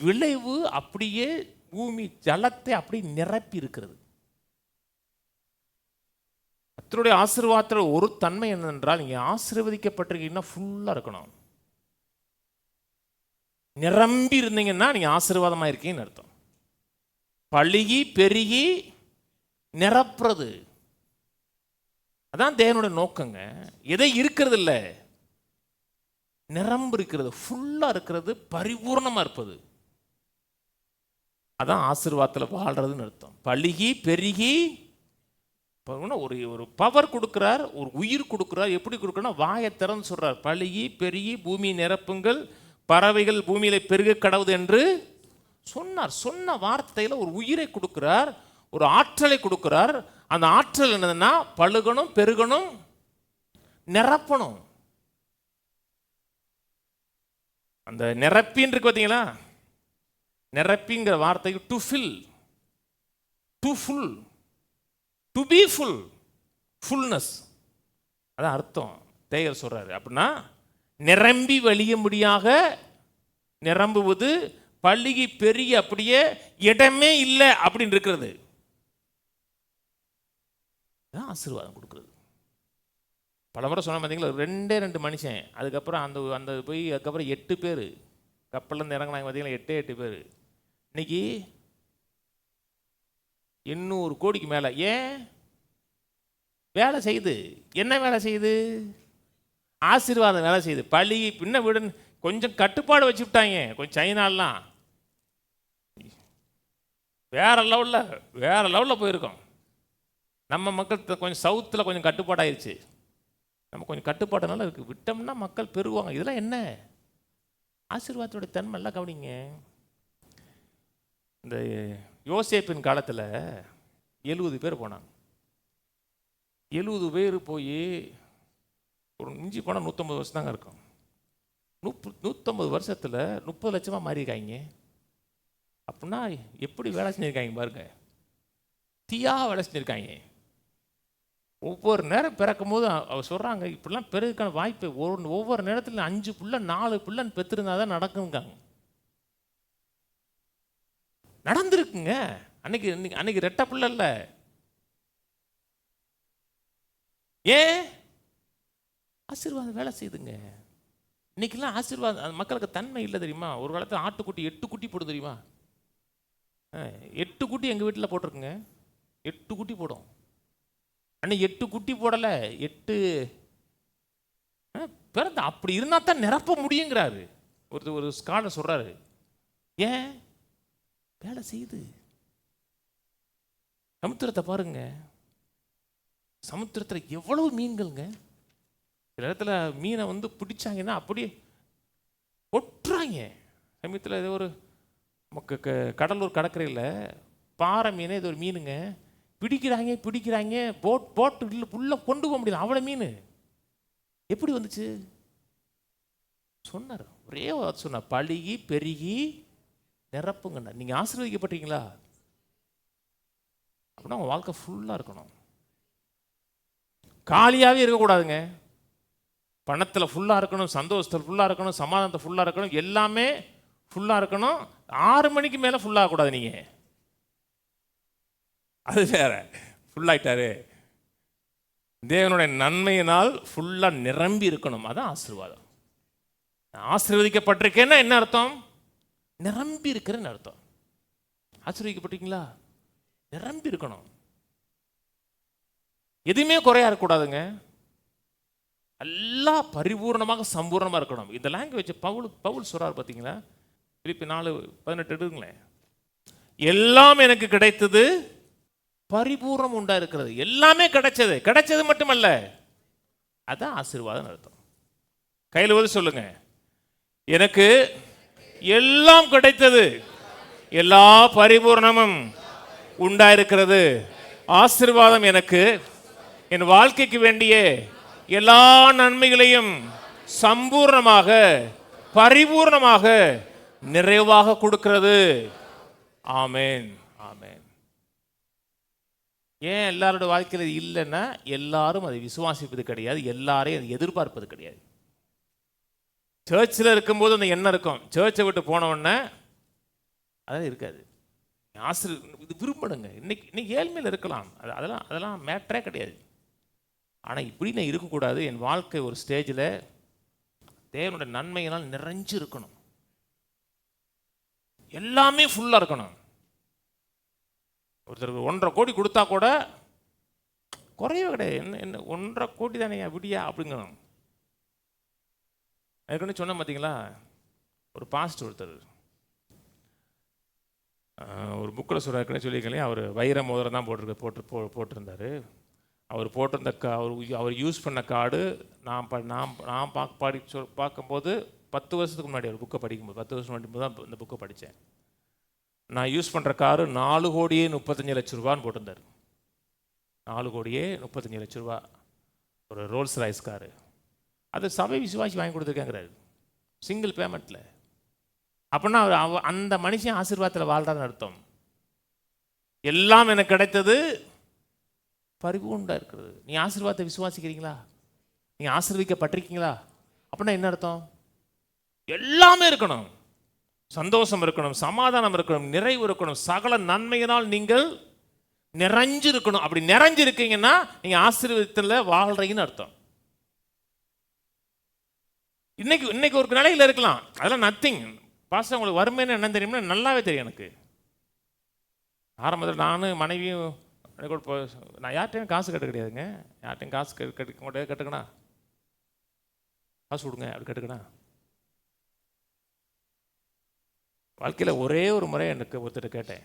விளைவு அப்படியே பூமி ஜலத்தை அப்படி நிரப்பி இருக்கிறது. கர்த்தருடைய ஆசீர்வாதத்தில் ஒரு தன்மை என்னென்றால், நீங்க ஆசீர்வதிக்கப்பட்டிருக்கீங்கன்னா ஃபுல்லா இருக்கணும். நிரம்பி இருந்தீங்கன்னா நீங்க ஆசீர்வாதமா இருக்கீங்கன்னு அர்த்தம். பழுகி பெருகி நிரப்புறது, அதான் தேவனுடைய நோக்கங்க. எதை இருக்கிறது இல்லை, நிரம்பு இருக்கிறது, ஃபுல்லா இருக்கிறது, பரிபூர்ணமா இருப்பது. அதான் ஆசீர்வாதத்தில் வாழ்றதுன்னு அர்த்தம். பழுகி பெருகி ஒரு பவர் கொடுக்கிறார், ஒரு உயிர் கொடுக்கிறார். எப்படி கொடுக்கணும்? வாயை திறந்து சொல்றார், பழுகி பெருகி பூமி நிரப்புங்கள், பறவைகள் பூமியில பெருக கடவுது என்று சொன்னார். சொன்ன வார்த்தையில ஒரு உயிரை கொடுக்கிறார், ஒரு ஆற்றலை கொடுக்கிறார். அந்த ஆற்றல் என்னதுன்னா, பழுகணும், பெருகணும், நிரப்பணும். அந்த நிரப்பின்னு இருக்கு பார்த்தீங்களா? நிரப்பிங்கிற வார்த்தைக்கு to fill, to full, to be full, fullness, அதான் அர்த்தம். தேயர் சொல்றாரு. அப்படின்னா நிரம்பி வழியும்படியாக நிரம்புவது, பழுகி பெருகி அப்படியே இடமே இல்லை அப்படின்னு இருக்கிறது. ஆசீர்வாதம் கொடுக்குறது. பல முறை சொன்ன பார்த்தீங்களா, 2 மனுஷன், அதுக்கப்புறம் அந்த போய் அதுக்கப்புறம் 8 பேர் கப்பல்லேருந்து இறங்கினாங்க பார்த்தீங்களா, 8 பேர். இன்னைக்கு 800 கோடிக்கு மேலே. ஏன்? வேலை செய்யுது. என்ன வேலை செய்யுது? ஆசீர்வாதம் வேலை செய்யுது. பழி பின்ன விட கொஞ்சம் கட்டுப்பாடு வச்சுட்டாங்க. கொஞ்சம் சைனாலாம் வேற லெவலில் போயிருக்கோம். நம்ம மக்கள் கொஞ்சம் சவுத்தில் கொஞ்சம் கட்டுப்பாடாயிருச்சு. நம்ம கொஞ்சம் கட்டுப்பாடுனால இருக்கு, விட்டோம்னா மக்கள் பெருகுவாங்க. இதெல்லாம் என்ன? ஆசீர்வாதத்தோட தன்மை எல்லாம் கவனிங்க. இந்த யோசேப்பின் காலத்தில் 70 பேர் போனாங்க. 70 பேர் போய் ஒரு மிஞ்சி போனால் 150 வருஷம் தாங்க இருக்கும். 150 வருஷத்தில் 30 லட்சமாக மாறியிருக்காங்க. அப்படின்னா எப்படி வேலை செஞ்சுருக்காங்க பாருங்க. தீயா வேலை செஞ்சுருக்காங்க. ஒவ்வொரு நேரம் பிறக்கும் போது அவர் சொல்கிறாங்க, இப்படிலாம் பெருதுக்கான வாய்ப்பு ஒவ்வொரு நேரத்தில் 5 பிள்ளை 4 பிள்ளைன்னு பெற்றிருந்தா தான் நடக்குங்காங்க. நடந்திருக்குங்க. அன்னைக்கு ரெட்டை பிள்ளை இல்லை. ஏன்? ஆசீர்வாதம் வேலை செய்யுதுங்க. இன்னைக்கெல்லாம் ஆசீர்வாதம் மக்களுக்கு தன்மை இல்லை தெரியுமா? ஒரு காலத்தில் ஆட்டுக்குட்டி 8 குட்டி போடும் தெரியுமா? 8 குட்டி எங்கள் வீட்டில் போட்டிருக்குங்க. 8 குட்டி போடும். அன்னைக்கு 8 குட்டி போடலை, 8 பிறந்த. அப்படி இருந்தால் தான் நிரப்ப முடியுங்கிறாரு ஒரு ஸ்காலர் சொல்றாரு. ஏன்? வேலை செய்யுது. சமுத்திரத்தை பாருங்க, சமுத்திரத்தில் எவ்வளவு மீன்கள்ங்க. சில இடத்துல மீனை பிடிச்சாங்கன்னா அப்படியே ஒட்டுறாங்க. சமயத்தில் ஏதோ ஒரு கடலூர் கடற்கரையில் பாறை மீன், இது ஒரு மீனுங்க, பிடிக்கிறாங்க. போட்டு உள்ள கொண்டு போக முடியல, அவ்வளோ மீன். எப்படி வந்துச்சு? சொன்னார், ஒரே சொன்னார், பழுகி பெருகி நிரப்புங்க. நீங்க ஆசீர்வதிக்கப்பட்டீங்களா? அப்படின்னா உங்க வாழ்க்கை ஃபுல்லா இருக்கணும். காலியாகவே இருக்கக்கூடாதுங்க. பணத்தில் ஃபுல்லாக இருக்கணும், சந்தோஷத்தில் ஃபுல்லாக இருக்கணும், சமாதானத்தை ஃபுல்லாக இருக்கணும், எல்லாமே ஃபுல்லாக இருக்கணும். 6 மணிக்கு மேலே ஃபுல்லாகக்கூடாது. நீங்கள் அது வேற. ஃபுல்லாகிட்டாரு, தேவனுடைய நன்மையினால் ஃபுல்லாக நிரம்பி இருக்கணும். அதான் ஆசீர்வாதம். ஆசீர்வதிக்கப்பட்டிருக்கேன்னா என்ன அர்த்தம்? நிரம்பி இருக்கிறேன்னு அர்த்தம். ஆசீர்வதிக்கப்பட்டீங்களா? நிரம்பி இருக்கணும். எதுவுமே குறையா இருக்கக்கூடாதுங்க. எல்லாம் பரிபூர்ணமாக சம்பூர்ணமாக இருக்கணும். இந்த லாங்குவேஜ் பவுல் சொல்றார் பார்த்தீங்களா? பிலிப்பி 4:18 எடுங்களேன். எல்லாம் எனக்கு கிடைத்தது, பரிபூர்ணம் உண்டா இருக்கிறது. எல்லாமே கிடைச்சது மட்டுமல்ல, அதான் ஆசீர்வாதம் அர்த்தம். கையில் வந்து சொல்லுங்க, எனக்கு எல்லாம் கிடைத்தது, எல்லா பரிபூர்ணமும் உண்டா இருக்கிறது. ஆசீர்வாதம் எனக்கு என் வாழ்க்கைக்கு வேண்டிய எல்லா நன்மைகளையும் சம்பூர்ணமாக பரிபூர்ணமாக நிறைவாக கொடுக்கிறது. ஆமென், ஆமென். ஏன் எல்லாரோட வாழ்க்கையில் இல்லைன்னா, எல்லாரும் அதை விசுவாசிப்பது கிடையாது, எல்லாரையும் அதை எதிர்பார்ப்பது கிடையாது. சர்ச்சில் இருக்கும்போது அந்த எண்ணம் இருக்கும், சர்ச்சை விட்டு போன உடனே அதான் இருக்காது. ஆசிரியர் இது விரும்பணுங்க. இன்னைக்கு ஏழ்மையில் இருக்கலாம், அதெல்லாம் மேட்டரே கிடையாது. ஆனால் இப்படி நான் இருக்கக்கூடாது. என் வாழ்க்கை ஒரு ஸ்டேஜில் தேவனுடைய நன்மையினால் நிறைஞ்சு இருக்கணும், எல்லாமே ஃபுல்லாக இருக்கணும். ஒருத்தருக்கு 1.5 கோடி கொடுத்தா கூட குறையவே கிடையாது. என்ன 1.5 கோடி தானே விடியா அப்படிங்கணும். அதுக்குன்னு சொன்ன பார்த்தீங்களா, ஒரு பாஸ்டர் ஒருத்தர் ஒரு புக்கில் சொல்கிறாருக்குன்னு சொல்லியிருக்கலையே, அவர் வைர மோதிரம் தான் போட்டிருந்தார். அவர் போட்டிருந்த அவர் யூஸ் பண்ண கார்டு நான் பார்க்கும்போது 10 வருஷத்துக்கு முன்னாடி ஒரு புக்கை படிக்கும்போது, 10 வருஷம் முன்னாடி தான் இந்த புக்கை படித்தேன். நான் யூஸ் பண்ணுற காரு 4,35,00,000 போட்டிருந்தார். 4,35,00,000 ஒரு ரோல்ஸ் ராய்ஸ் காரு. அது சபை விசுவாசி வாங்கி கொடுத்துருக்கேங்கிறாரு, சிங்கிள் பேமெண்ட்டில். அப்படின்னா அந்த மனுஷன் ஆசீர்வாதத்தில் வாழ்றான்னு அர்த்தம். எல்லாம் எனக்கு கிடைத்தது பரிபூர்ணமாக இருக்கிறது. நீ ஆசீர்வாதத்தை விசுவாசிக்கிறீங்களா? நீங்கள் ஆசீர்வதிக்கப்பட்டிருக்கீங்களா? அப்படின்னா என்ன அர்த்தம்? எல்லாமே இருக்கணும், சந்தோஷம் இருக்கணும், சமாதானம் இருக்கணும், நிறைவு இருக்கணும், சகல நன்மையினால் நீங்கள் நிறைஞ்சு இருக்கணும். அப்படி நிறைஞ்சு இருக்கீங்கன்னா நீங்கள் ஆசீர்வாதத்தில் வாழ்றீங்கன்னு அர்த்தம். இன்னைக்கு ஒரு நிலையில் இருக்கலாம், அதெல்லாம் நத்திங். பாஸ்டர் உங்களுக்கு வறுமைன்னு என்ன தெரியும்னா நல்லாவே தெரியும் எனக்கு. ஆரம்பத்தில் நானும் மனைவியும் நான் யார்கிட்டையும் காசு கட்ட கிடையாதுங்க. யார்கிட்டையும் காசு கட்டுக்கணா, காசு கொடுங்க அப்படி கட்டுக்கணா. வாழ்க்கையில் ஒரே ஒரு முறை எனக்கு ஒருத்தர் கேட்டேன்,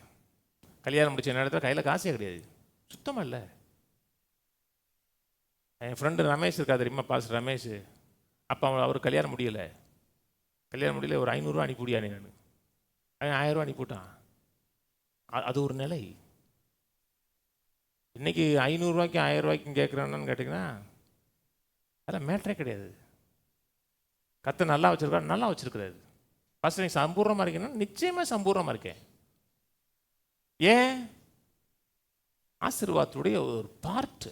கல்யாணம் முடிச்ச நேரத்தில் கையில் காசே கிடையாது, சுத்தமாக இல்லை. என் ஃப்ரெண்டு ரமேஷ் இருக்கா தெரியுமா, பாஸ்டர் ரமேஷ். அப்போ அவர் கல்யாணம் முடியலை, ஒரு 500 ரூபா அனுப்பிவிடியானே. நான் 1000 ரூபா அனுப்பிவிட்டான். அது ஒரு நிலை. இன்றைக்கி 500 ரூபாய்க்கும் 1000 ரூபாய்க்கும் கேட்குறான்னு கேட்டிங்கன்னா அதெல்லாம் மேட்டரே கிடையாது. கத்தை நல்லா வச்சுருக்கா, நல்லா வச்சுருக்கிறாரு. ஃபஸ்ட் நீங்கள் சம்பூர்ணமாக இருக்கீங்கன்னா நிச்சயமாக சம்பூர்ணமாக இருக்கேன். ஏன்? ஆசீர்வாதத்துடைய ஒரு பார்ட்டு.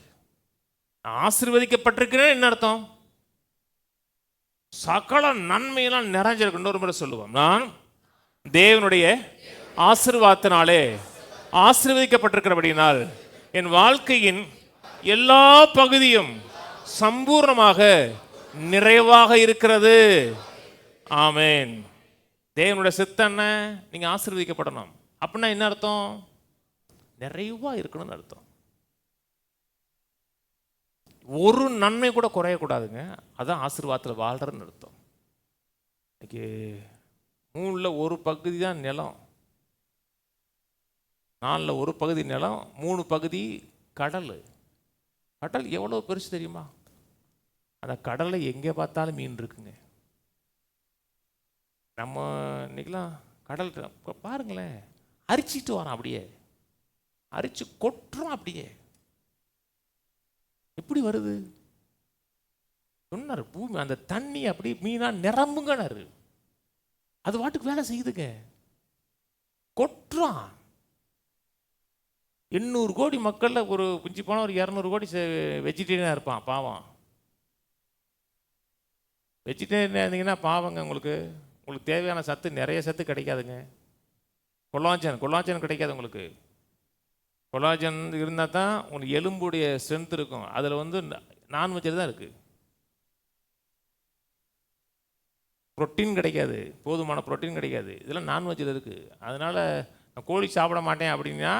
ஆசீர்வதிக்கப்பட்டிருக்கிறேன் என்ன அர்த்தம்? சகல நன்மையெல்லாம் நிறைஞ்சிருக்கு. இன்னொரு முறை சொல்லுவோம், நான் தேவனுடைய ஆசீர்வாதத்தினாலே ஆசீர்வதிக்கப்பட்டிருக்கிறபடினால் என் வாழ்க்கையின் எல்லா பகுதியும் சம்பூர்ணமாக நிறைவாக இருக்கிறது. ஆமென். தேவனுடைய சித்தம் என்ன? நீங்கள் ஆசீர்வதிக்கப்படணும். அப்படின்னா என்ன அர்த்தம்? நிறைவாக இருக்கணும்னு அர்த்தம். ஒரு நன்மை கூட குறையக்கூடாதுங்க. அதான் ஆசீர்வாதத்தில் வாழ்றன்னு அர்த்தம். இன்னைக்கு 3ல் ஒரு பகுதி தான் நிலம், 4ல் ஒரு பகுதி நிலம், 3 பகுதி கடல். கடல் எவ்வளோ பெருசு தெரியுமா? அந்த கடலில் எங்கே பார்த்தாலும் மீன் இருக்குங்க. நம்ம இன்னைக்கெல்லாம் கடல் பாருங்களேன், அரிச்சிட்டு வரோம், அப்படியே அரிச்சு கொட்டுறோம். அப்படியே எப்படி வருது சொன்னார், பூமி அந்த தண்ணி அப்படி மீனா நிரம்புங்கனாரு. அது வாட்டுக்கு வேலை செய்யுதுங்க, கொட்டுறான். 800 கோடி மக்களில் ஒரு குஞ்சு போனால் ஒரு 200 கோடி வெஜிடேரியனாக இருப்பான். பாவம், வெஜிடேரியனாக இருந்தீங்கன்னா பாவங்க. உங்களுக்கு தேவையான சத்து, நிறைய சத்து கிடைக்காதுங்க. கொலாஜன் கிடைக்காது உங்களுக்கு. கொலாஜன் இருந்தால் தான் உங்களுக்கு எலும்புடைய ஸ்ட்ரென்த் இருக்கும். அதில் நான்வெஜ்ஜில் தான் இருக்குது. புரோட்டீன் கிடைக்காது, போதுமான புரோட்டீன் கிடைக்காது. இதெல்லாம் நான்வெஜ்ஜில் இருக்குது. அதனால் நான் கோழி சாப்பிட மாட்டேன் அப்படின்னா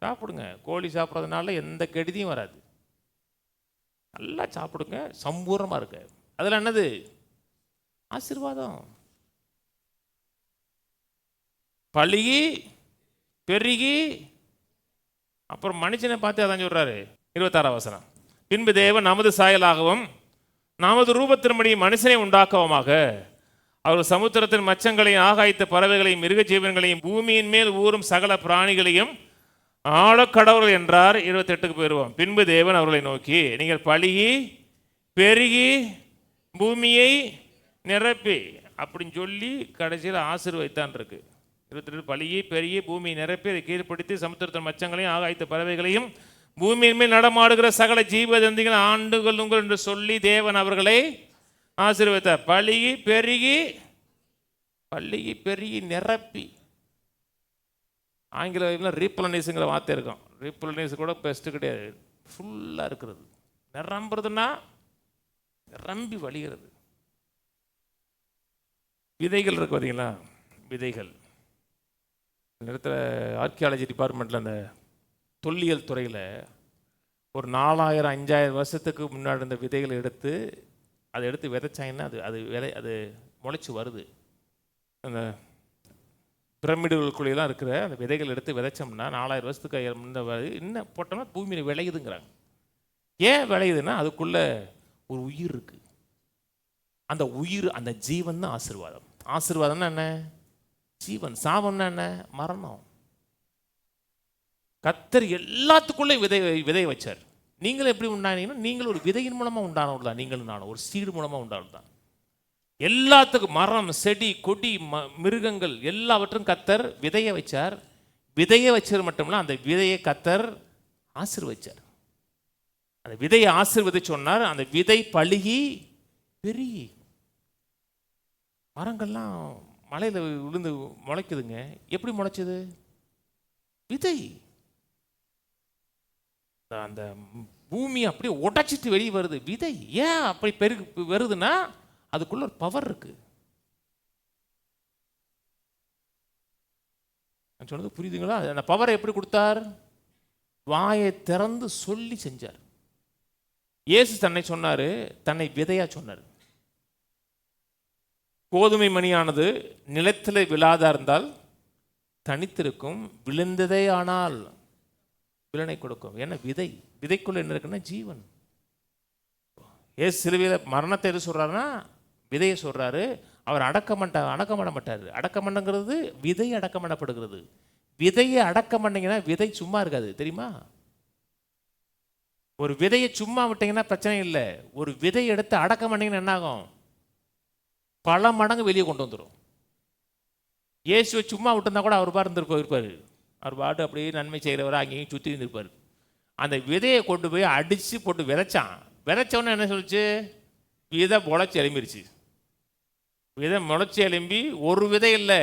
சாப்பிடுங்க. கோழி சாப்பிட்றதுனால எந்த கெடுதியும் வராது. நல்லா சாப்பிடுங்க, சம்பூர்ணமாக இருக்கு. அதில் என்னது? ஆசீர்வாதம். பழுகி பெருகி. அப்புறம் மனுஷனை பார்த்து அதான் சொல்றாரு 26ஆம் வசனம், பின்பு தேவன் நமது சாயலாகவும் நமது ரூபத்தின்படி மனுஷனை உண்டாக்குவோமாக, அவர் சமுத்திரத்தின் மச்சங்களையும் ஆகாயத்து பறவைகளையும் மிருக ஜீவன்களையும் பூமியின் மேல் ஊறும் சகல பிராணிகளையும் ஆழக்கடவுள் என்றார். 28க்கு போயிடுவோம். பின்பு தேவன் அவர்களை நோக்கி, நீங்கள் பழுகி பெருகி பூமியை நிரப்பி அப்படின்னு சொல்லி கடைசியில் ஆசீர்வதித்தான் இருக்கு. 22 பலியை பெருகி பூமியை நிரப்பி அதை கீழ்ப்படுத்தி சமுத்திரத்தின் மச்சங்களையும் ஆகாயத்து பறவைகளையும் பூமியின் மேல் நடமாடுகிற சகல ஜீவஜந்துகளை ஆண்டு கொள்ளுங்கள் என்று சொல்லி தேவன் அவர்களை ஆசீர்வதித்தார். பள்ளியை பெருகி நிரப்பி. ஆங்கில ரீப்ளனிஸுங்கிற வார்த்தை இருக்கும். ரீப்ளனிஸ் கூட பெஸ்ட்டு கிடையாது, ஃபுல்லாக இருக்கிறது. நிரம்புறதுன்னா நிரம்பி வழிகிறது. விதைகள் இருக்கு பார்த்தீங்களா, விதைகள். நேரத்தில் ஆர்கியாலஜி டிபார்ட்மெண்ட்டில் அந்த தொல்லியல் துறையில் ஒரு 4000-5000 வருஷத்துக்கு முன்னாடி இந்த விதைகளை எடுத்து அதை எடுத்து விதைச்சாங்கன்னா அது முளைச்சி வருது. அந்த பிரமிடுகளுக்குள்ளேலாம் இருக்கிற அந்த விதைகள் எடுத்து விதைச்சோம்னா 4000 வருஷத்துக்கு இன்னும் போட்டோம்னா பூமியில் விளையுதுங்கிறாங்க. ஏன் விளையுதுன்னா அதுக்குள்ளே ஒரு உயிர் இருக்குது. அந்த உயிர், அந்த ஜீவன் தான் ஆசீர்வாதம். ஆசீர்வாதம்னா என்ன? ஜீவன். சாபம்னா என்ன? மரணம். கர்த்தர் எல்லாத்துக்குள்ளே விதை வச்சார். நீங்களும் எப்படி உண்டானீங்கன்னா நீங்களும் ஒரு விதையின் மூலமாக உண்டானவர் தான். நீங்களும் நானும் ஒரு சீடு மூலமாக உண்டானவர் தான். எல்லாத்துக்கும் மரம், செடி, கொடி, மிருகங்கள் எல்லாவற்றும் கர்த்தர் விதையை வச்சார். விதையை வச்சது மட்டும் இல்லை, அந்த விதையை கர்த்தர் ஆசீர்வதிச்சார். அந்த விதையை ஆசீர்வதிச்சு சொன்னார். அந்த விதை பழுகி பெருகி மரங்கள்லாம் மலையில் விழுந்து முளைக்குதுங்க. எப்படி முளைச்சது? விதை. அந்த பூமி அப்படியே உடைச்சிட்டு வெளியே வருது. விதை ஏன் அப்படி பெருகு வருதுன்னா அதுக்குள்ள ஒரு பவர் இருக்கு. நான் சொன்னது புரியுதுங்களா? அந்த பவரை எப்படி கொடுத்தார்? வாயை திறந்து சொல்லி செஞ்சார். இயேசு தன்னை சொன்னாரு, தன்னை விதையா சொன்னார். கோதுமை மணியானது நிலத்தில் விழாதா இருந்தால் தனித்திருக்கும், விழுந்ததே ஆனால் விலனை கொடுக்கும். ஏன்னா விதைக்குள்ள என்ன இருக்குன்னா ஜீவன். ஏசு சிலுவையில் மரணத்தை எது சொல்றாருன்னா விதையை சொல்றாரு. அவர் அடக்கம் பண்ண மாட்டார். அடக்கம் பண்ணங்கிறது விதை அடக்கம் பண்ணப்படுகிறது. விதையை அடக்கம் பண்ணீங்கன்னா விதை சும்மா இருக்காது, தெரியுமா? ஒரு விதையை சும்மா விட்டீங்கன்னா பிரச்சனை இல்லை. ஒரு விதையை எடுத்து அடக்கம் பண்ணீங்கன்னா என்ன ஆகும்? பல மடங்கு வெளியே கொண்டு வந்துடும். இயேசுவை சும்மா விட்டுருந்தா கூட அவர் பாரு இருப்பார். அவர் பாட்டு அப்படியே நன்மை செய்கிறவரை அங்கேயும் சுற்றி இருந்திருப்பார். அந்த விதையை கொண்டு போய் அடித்து போட்டு விதைச்சோன்னு என்ன சொல்லிச்சு? விதை முளைச்சி எழும்பிருச்சு. விதை முளைச்சி எழும்பி ஒரு விதை இல்லை,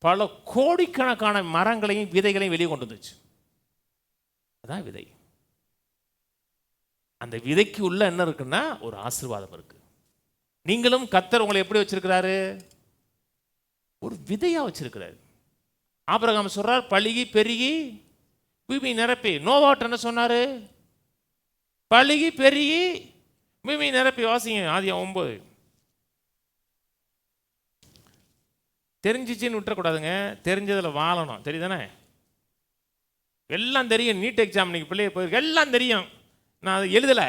பல கோடிக்கணக்கான மரங்களையும் விதைகளையும் வெளியே கொண்டு வந்துச்சு. அதான் விதை. அந்த விதைக்கு உள்ள என்ன இருக்குன்னா ஒரு ஆசீர்வாதம் இருக்கு. நீங்களும் கர்த்தர் உங்களை எப்படி வச்சிருக்கிறாரு? ஒரு விதையா வச்சிருக்கிறாரு. ஆபிரகாம் சொல்றார், பழுகி பெருகி பூமி நிரப்பி. நோவாட் என்ன சொன்னாரு? பழுகி பெருகி பூமி நிரப்பி. வாசிங்க ஆதியாகமம் 9. தெரிஞ்சிச்சின்னு விட்டுறக்கூடாதுங்க, தெரிஞ்சதில் வாழணும். தெரியுதானே? எல்லாம் தெரியும். நீட் எக்ஸாம் இன்னைக்கு பிள்ளைய போயிருக்கு, எல்லாம் தெரியும். நான் அதை எழுதலை,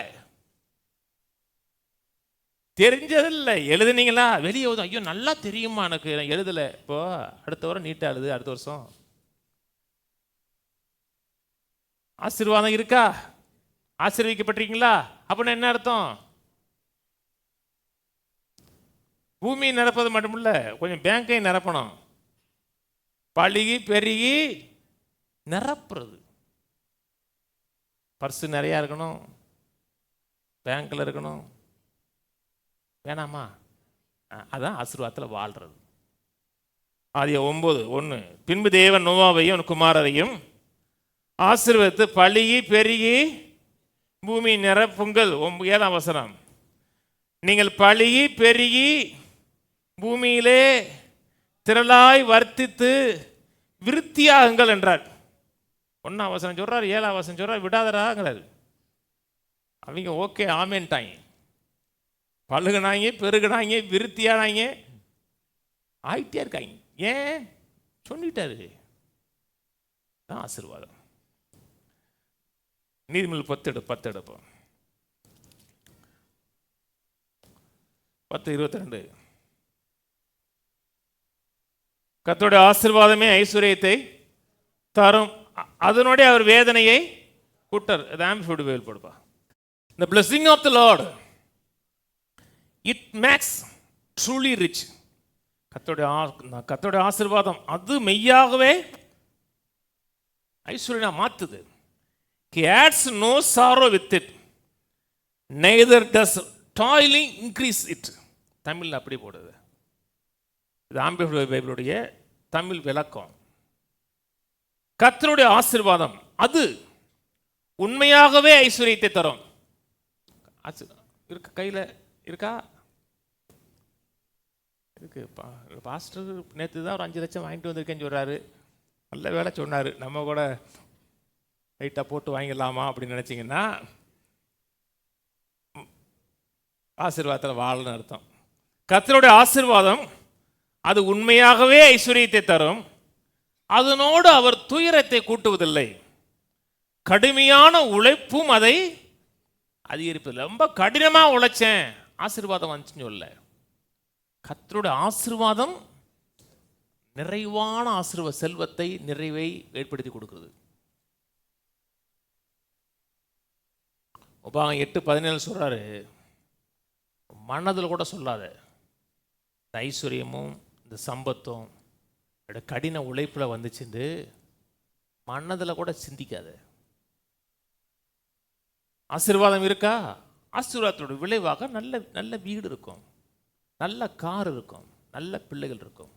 தெரிஞ்சதில்லை. எழுதுனீங்களா? வெளியே போதும், ஐயோ நல்லா தெரியுமா எனக்கு, நான் எழுதலை. இப்போ அடுத்த வாரம் நீட்டாக எழுது. அடுத்த வருஷம் ஆசீர்வாதம் இருக்கா? ஆசீர்வதிக்கப்பட்டிருக்கீங்களா? அப்படின்னு என்ன அர்த்தம்? பூமியை நிரப்பது மட்டும் இல்லை, கொஞ்சம் பேங்கையும் நிரப்பணும். பழுகி பெருகி நிரப்புறது. பர்ஸு நிறையா இருக்கணும், பேங்க்கில் இருக்கணும், வேணாமா? அதான் ஆசீர்வாதத்தில் வாழ்கிறது. ஆதியாகமம் 9:1. பின்பு தேவன் நோவாவையும் அவன் குமாரரையும் ஆசீர்வதித்து பழுகி பெருகி பூமி நிரப்புங்கள். 7ஆம் வசனம். நீங்கள் பழுகி பெருகி பூமியிலே திரளாய் வர்த்தித்து விருத்தியாகுங்கள் என்றார். 1ஆம் வசனம் சொல்றார், 7ஆம் வசனம் சொல்றார் விடாதராங்கிறார். அவங்க ஓகே ஆமேன்ட்டாங்க. பழுகுனாங்க, பெருகுனாங்க, விருத்தியானாங்க, ஆயிட்டே இருக்காங்க. ஏன்? சொல்லிட்டாரு. தான் ஆசீர்வாதம். நீதிமொழி 10 எடுப்போம். 10:22. கர்த்தருடைய ஆசீர்வாதமே ஐஸ்வர்யத்தை தரும், அதனுடைய அவர் வேதனையை கூட்டர். ஆம்பிளிஃபைட் வேல் போடுப்பா. The blessing of the Lord, it makes truly rich. கர்த்தருடைய ஆசீர்வாதம் அது மெய்யாகவே Aishwarya மாத்துது. He adds no sorrow with it, neither does toiling increase it. Tamil அப்படி போடுது. இது ஆம்பிளிஃபைட் பைபிளுடைய தமிழ் விளக்கம். கர்த்தருடைய ஆசீர்வாதம் அது உண்மையாகவே ஐஸ்வர்யத்தை தரும். இருக்க கையில் இருக்கா? இருக்கு. பாஸ்டர் நேற்று தான் ஒரு 5 லட்சம் வாங்கிட்டு வந்திருக்கேன்னு சொல்கிறாரு. நல்ல வேலை சொன்னார். நம்ம கூட லைட்டாக போட்டு வாங்கிடலாமா அப்படின்னு நினச்சிங்கன்னா ஆசீர்வாதத்தில் வாழன்னு அர்த்தம். கர்த்தருடைய ஆசீர்வாதம் அது உண்மையாகவே ஐஸ்வர்யத்தை தரும். அதனோடு அவர் துயரத்தை கூட்டுவதில்லை. கடுமையான உழைப்பும் அதை அதிகரிப்பதில்லை. ரொம்ப கடினமாக உழைச்சேன் ஆசீர்வாதம் வந்துச்சுன்னு சொல்ல. கர்த்தருடைய ஆசீர்வாதம் நிறைவான செல்வத்தை நிறைவை ஏற்படுத்தி கொடுக்கிறது. உபாகம் 8:17 சொல்றாரு, மனதில் கூட சொல்லாத இந்த ஐஸ்வர்யமும் இந்த சம்பத்தும் கடின உழைப்பில் வந்துச்சுன்னு மனதில் கூட சிந்திக்காத. ஆசீர்வாதம் இருக்கா? ஆசீர்வாதத்தோட விளைவாக நல்ல நல்ல வீடு இருக்கும், நல்ல கார் இருக்கும், நல்ல பிள்ளைகள் இருக்கும்.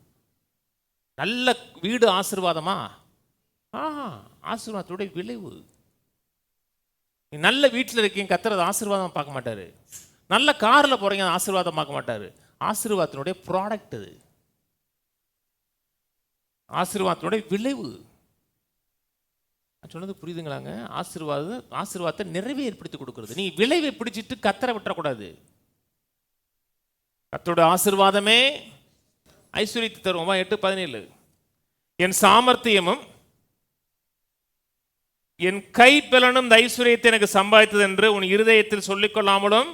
நல்ல வீடு ஆசீர்வாதமா? ஆசீர்வாதத்தோட விளைவு. நீ நல்ல வீட்டில் இருக்கீங்க, கர்த்தர் ஆசீர்வாதம் பார்க்க மாட்டாரு. நல்ல காரில் போறீங்க, ஆசீர்வாதம் பார்க்க மாட்டாரு. ஆசீர்வாதத்தினுடைய ப்ராடக்ட் அது, ஆசீர்வாதத்தினுடைய விளைவு. சொன்னது புரியுதுங்களாங்க? ஆசீர்வாதத்தை நிறைவே ஏற்படுத்தி கொடுக்கிறது. நீ விளைவை பிடிச்சிட்டு கர்த்தரை விட்டுறக்கூடாது. கர்த்தருடைய ஆசீர்வாதமே ஐஸ்வர்யத்தை தரும். 8:17 என் சாமர்த்தியமும் என் கை பலனும் இந்த ஐஸ்வர்யத்தை எனக்கு சம்பாதித்தது என்று உன் இருதயத்தில் சொல்லிக்கொள்ளாமலும்,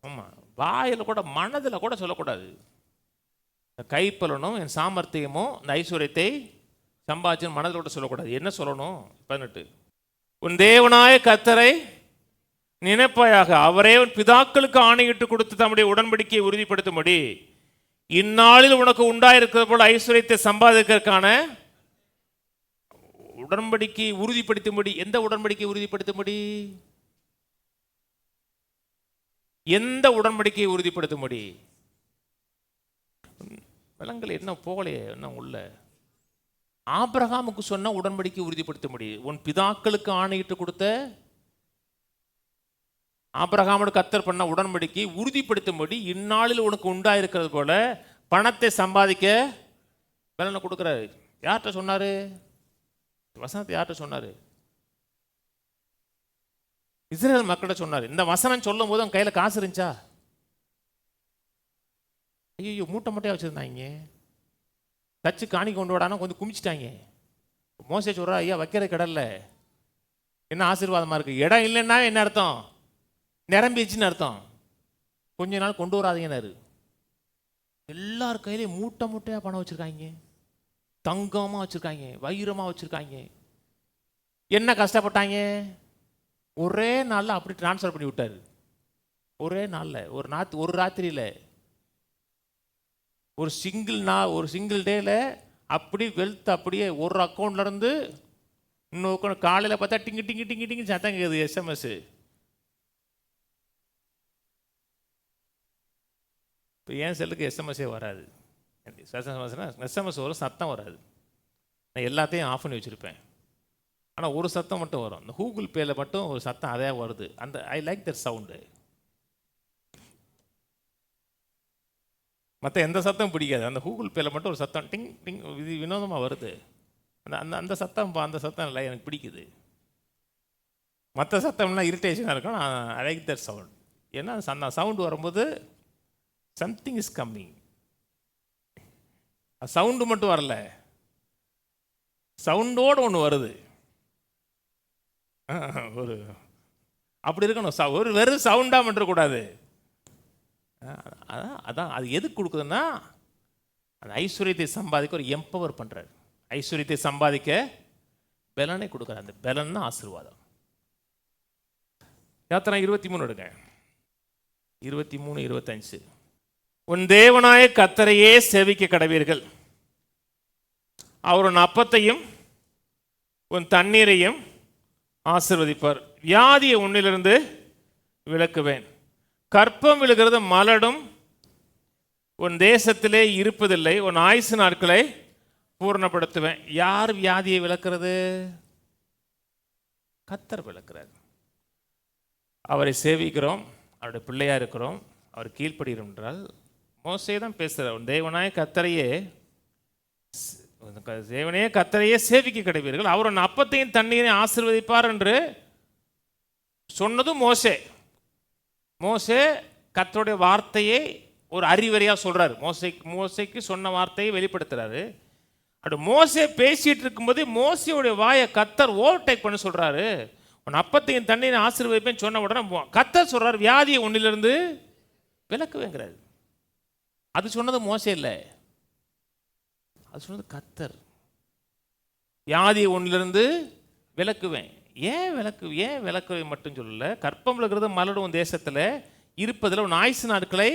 ஆமா, வாயில கூட மனதில் கூட சொல்லக்கூடாது. கைப்பலனும் என் சாமர்த்தியமும் இந்த ஐஸ்வர்யத்தை சம்பாதிச்சு மனதில் கூட சொல்லக்கூடாது. என்ன சொல்லணும்? 18 உன் தேவனாய கர்த்தரை நினைப்பாயாக, அவரே உன் பிதாக்களுக்கு ஆணையிட்டு கொடுத்து தம்முடைய உடன்படிக்கையை உறுதிப்படுத்தும்படி இந்நாளில் உனக்கு உண்டாயிருக்கிற போல ஐஸ்வர்யத்தை சம்பாதிக்கிறதுக்கான உடன்படிக்கையை உறுதிப்படுத்தும்படி. எந்த உடன்படிக்கையை உறுதிப்படுத்தும்படி? எந்த உடன்படிக்கையை உறுதிப்படுத்தும்படி? விலங்குகள் என்ன போகலையே என்ன உள்ள. ஆபிரகாமுக்கு சொன்ன உடன்படிக்கை உறுதிப்படுத்தும்படி, உன் பிதாக்களுக்கு ஆணையிட்டு கொடுத்த ஆபிரகாமோடு கர்த்தர் பண்ண உடன்படிக்கை உறுதிப்படுத்தும்படி இந்நாளில் உனக்கு உண்டாயிருக்கிறது போல பணத்தை சம்பாதிக்க பலனை கொடுக்கிறாரு. யார்கிட்ட சொன்னாரு? வசனத்தை யார்கிட்ட சொன்னாரு? இஸ்ரேல் மக்கள்கிட்ட சொன்னாரு. இந்த வசனம் சொல்லும் போது அவன் கையில் காசு இருந்துச்சா? ஐயோ, மூட்டை மூட்டையாக வச்சுருந்தாங்க. தச்சு காணி கொண்டு விடானா கொஞ்சம் குமிச்சிட்டாங்க. மோசே சொல்கிறா, ஐயா வைக்கிற கடல்ல என்ன ஆசீர்வாதமாக இருக்குது. இடம் இல்லைன்னா என்ன அர்த்தம்? நிரம்பிச்சுன்னு அர்த்தம். கொஞ்ச நாள் கொண்டு வராதீங்கன்னாரு. எல்லார் கையிலையும் மூட்டை மூட்டையாக பணம் வச்சுருக்காங்க, தங்கமாக வச்சுருக்காங்க, வைரமாக வச்சுருக்காங்க. என்ன கஷ்டப்பட்டாங்க? ஒரே நாளில் அப்படி டிரான்ஸ்ஃபர் பண்ணி விட்டார். ஒரே நாளில், ஒரு ராத்திரியில், ஒரு சிங்கிள் டேல அப்படி வெல்த் அப்படியே ஒரு அக்கௌண்ட்ல இருந்து இன்னொரு அக்கௌண்ட். காலையில் பார்த்தா டிங்கு டிங்கு டிங்கு டிங்கு சத்தம் கேட்குது, SMS. இப்போ ஏன் செல்லுக்கு SMS வராது? SMS வரும், சத்தம் வராது. நான் எல்லாத்தையும் ஆஃப் பண்ணி வச்சுருப்பேன். ஆனால் ஒரு சத்தம் மட்டும் வரும். இந்த கூகுள் பேயில் மட்டும் ஒரு சத்தம் அதே வருது. அந்த ஐ லைக் தட் சவுண்டு. மற்ற எந்த சத்தம் பிடிக்காது. அந்த கூகுள் பேயில் மட்டும் ஒரு சத்தம் டிங் டிங் இது வினோதமாக வருது. அந்த சத்தம் இல்லை, எனக்கு பிடிக்குது. மற்ற சத்தம்லாம் இரிட்டேஷனாக இருக்கும். நான் ஐ லைக் தட் சவுண்ட். ஏன்னா அந்த சவுண்டு வரும்போது சம்திங் இஸ் கம்மிங். சவுண்டு மட்டும் வரல, சவுண்டோடு ஒன்று வருது. ஒரு அப்படி இருக்கணும். ஒரு வெறும் சவுண்டாக மட்டும். அதான் அது எதுக்கு கொடுக்குதுன்னா, அந்த ஐஸ்வர்யத்தை சம்பாதிக்க ஒரு எம்பவர் பண்ணுறாரு. ஐஸ்வர்யத்தை சம்பாதிக்க பலனை கொடுக்குறாரு. அந்த பலன் தான் ஆசீர்வாதம். யாத்திரை 23 எடுங்க. 23, 25. உன் தேவனாய கர்த்தரையே சேவிக்க கடவீர்கள். அவர் உன் அப்பத்தையும் உன் தண்ணீரையும் ஆசீர்வதிப்பார். வியாதியை உன்னிலிருந்து விலக்குவேன். கற்பம் விழுகிறது மலடும் உன் தேசத்திலே இருப்பதில்லை. உன் ஆயுசு நாட்களை பூர்ணப்படுத்துவேன். யார் வியாதியை விலக்கிறது? கர்த்தர் விலக்கிறார். அவரை சேவிக்கிறோம், அவருடைய பிள்ளையா இருக்கிறோம், அவர் கீழ்ப்படுகிறோம் என்றால் மோசே தான் பேசுகிறார். உன் தேவனாய கர்த்தரையே சேவிக்க கிடைப்பீர்கள். அவர் உன் அப்பத்தையும் தண்ணீரையும் ஆசீர்வதிப்பார் என்று சொன்னதும் மோசே. மோசே கர்த்தருடைய வார்த்தையை ஒரு அறிவுரையா சொல்றாரு. மோசைக்கு சொன்ன வார்த்தையை வெளிப்படுத்துறாரு. அப்படி மோசே பேசிட்டு இருக்கும்போது மோசையுடைய வாயை கர்த்தர் ஓவர்டேக் பண்ண சொல்றாரு. உன் அப்பத்தையும் தண்ணீரையும் ஆசீர்வதிப்பேன்னு சொன்ன உடனே கர்த்தர் சொல்றாரு, வியாதியை ஒன்னிலிருந்து விலக்குவேங்கிறாரு. அது சொன்னது மோசே இல்லை, அது சொன்னது கர்த்தர். வியாதியை ஒன்றிலிருந்து விலக்குவேன். ஏன் விலக்குவேன் மட்டும் சொல்லல, கற்பம் இருக்கிறது மலடும் தேசத்தில் இருப்பதில் உன் ஆயுசு நாட்களை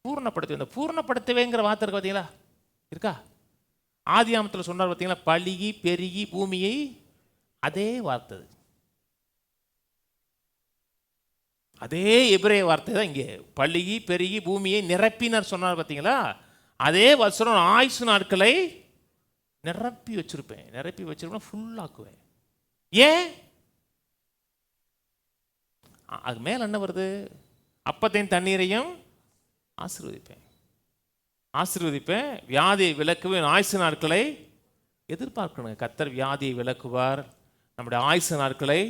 பூர்ணப்படுத்துவேன். இந்த பூர்ணப்படுத்துவேங்கிற வார்த்தை இருக்கு பார்த்தீங்களா, இருக்கா? ஆதியாமத்தில் சொன்னார் பார்த்தீங்களா, பழுகி பெருகி பூமியை, அதே வார்த்தை, அதே எபிரேய வார்த்தை தான் இங்கே. பழுகி பெருகி பூமியை நிரப்பினார் சொன்னார் பார்த்தீங்களா, அதே வசனம் ஆயுசு நாட்களை நிரப்பி வச்சிருப்பேன், ஃபுல்லாக்குவேன். ஏன்? அது மேல என்ன வருது? அப்பத்தையும் தண்ணீரையும் ஆசீர்வதிப்பேன், வியாதியை விலக்குவேன், ஆயுசு நாட்களை எதிர்பார்க்கணும். கர்த்தர் வியாதியை விலக்குவார், நம்முடைய ஆயுசு நாட்களை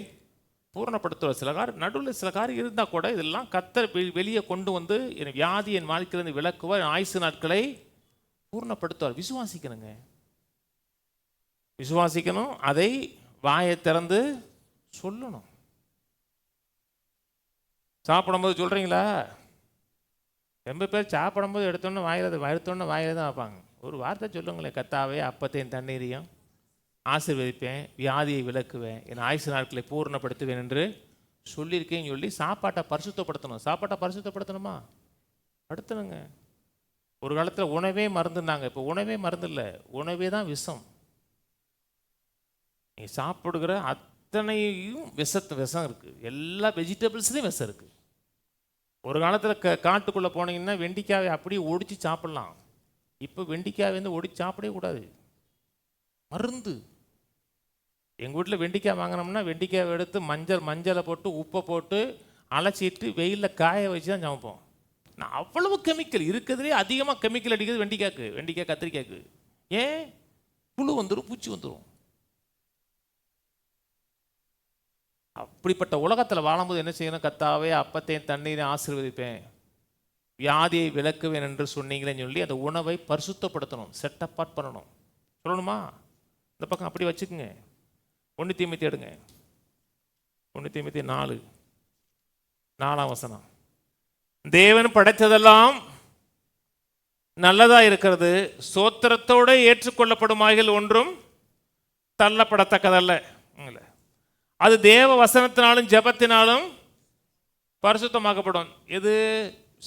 பூரணப்படுத்துவார். சில நடுவில் சில காரியம் இருந்தால் கூட இதெல்லாம் கர்த்தர் வெளியே கொண்டு வந்து என் வியாதி என் வாழ்க்கையிலிருந்து விலக்குவார், என் ஆயுசு நாட்களை பூர்ணப்படுத்துவார். விசுவாசிக்கணும், அதை வாயை திறந்து சொல்லணும். சாப்பிடும்போது சொல்றீங்களா? ரொம்ப பேர் சாப்பிடும்போது எடுத்தோன்னே வாயில தான் வைப்பாங்க. ஒரு வார்த்தை சொல்லுங்களேன், கர்த்தாவே அப்பத்தையும் தண்ணீரையும் ஆசீர்வதிப்பேன், வியாதியை விலக்குவேன், என் ஆயுசு நாட்களை பூர்ணப்படுத்துவேன் என்று சொல்லியிருக்கேன்னு சொல்லி சாப்பாட்டை பரிசுத்தப்படுத்தணும். சாப்பாட்டை பரிசுத்தப்படுத்தணுமா? படுத்தணுங்க. ஒரு காலத்தில் உணவே மருந்துனாங்க, இப்போ உணவே மருந்து இல்லை, உணவே தான் விஷம். நீ சாப்பிடுகிற அத்தனையும் விஷம் இருக்குது. எல்லா வெஜிடபிள்ஸ்லேயும் விஷம் இருக்குது. ஒரு காலத்தில் காட்டுக்குள்ளே போனீங்கன்னா வெண்டிக்காயை அப்படியே ஒடிச்சு சாப்பிட்லாம். இப்போ வெண்டிக்காய் வந்து ஒடிச்சு சாப்பிடவே கூடாது, மருந்து. எங்கள் வீட்டில் வெண்டிக்காய் வாங்கினோம்னா வெண்டிக்காயை எடுத்து மஞ்சளை போட்டு உப்பை போட்டு அலசிட்டு வெயிலில் காய வச்சு தான் சமைப்போம். நான் அவ்வளவு கெமிக்கல் இருக்கிறதுலே அதிகமாக கெமிக்கல் அடிக்கிறது வெண்டிக்காய் கத்திரிக்காய்க்கு. ஏன்? புழு வந்துடும், பூச்சி வந்துடும். அப்படிப்பட்ட உலகத்தில் வாழும்போது என்ன செய்யணும்? கர்த்தாவே அப்பத்தையும் தண்ணீரை ஆசீர்வதிப்பேன், வியாதியை விலக்குவேன் என்று சொன்னீங்களேன்னு சொல்லி அந்த உணவை பரிசுத்தப்படுத்தணும், செட் அப்பார்ட் பண்ணணும். சொல்லணுமா? இந்த பக்கம் அப்படி வச்சுக்குங்க. 1 தீமோத்தேயு எடுங்க. 1 தீமோத்தேயு 4:4. தேவன் படைத்ததெல்லாம் நல்லதா இருக்கிறது, சோத்திரத்தோடு ஏற்றுக்கொள்ளப்படுமாகில் ஒன்றும் தள்ளப்படத்தக்கதல்ல. அது தேவ வசனத்தினாலும் ஜெபத்தினாலும் பரிசுத்தமாக்கப்படும். எது?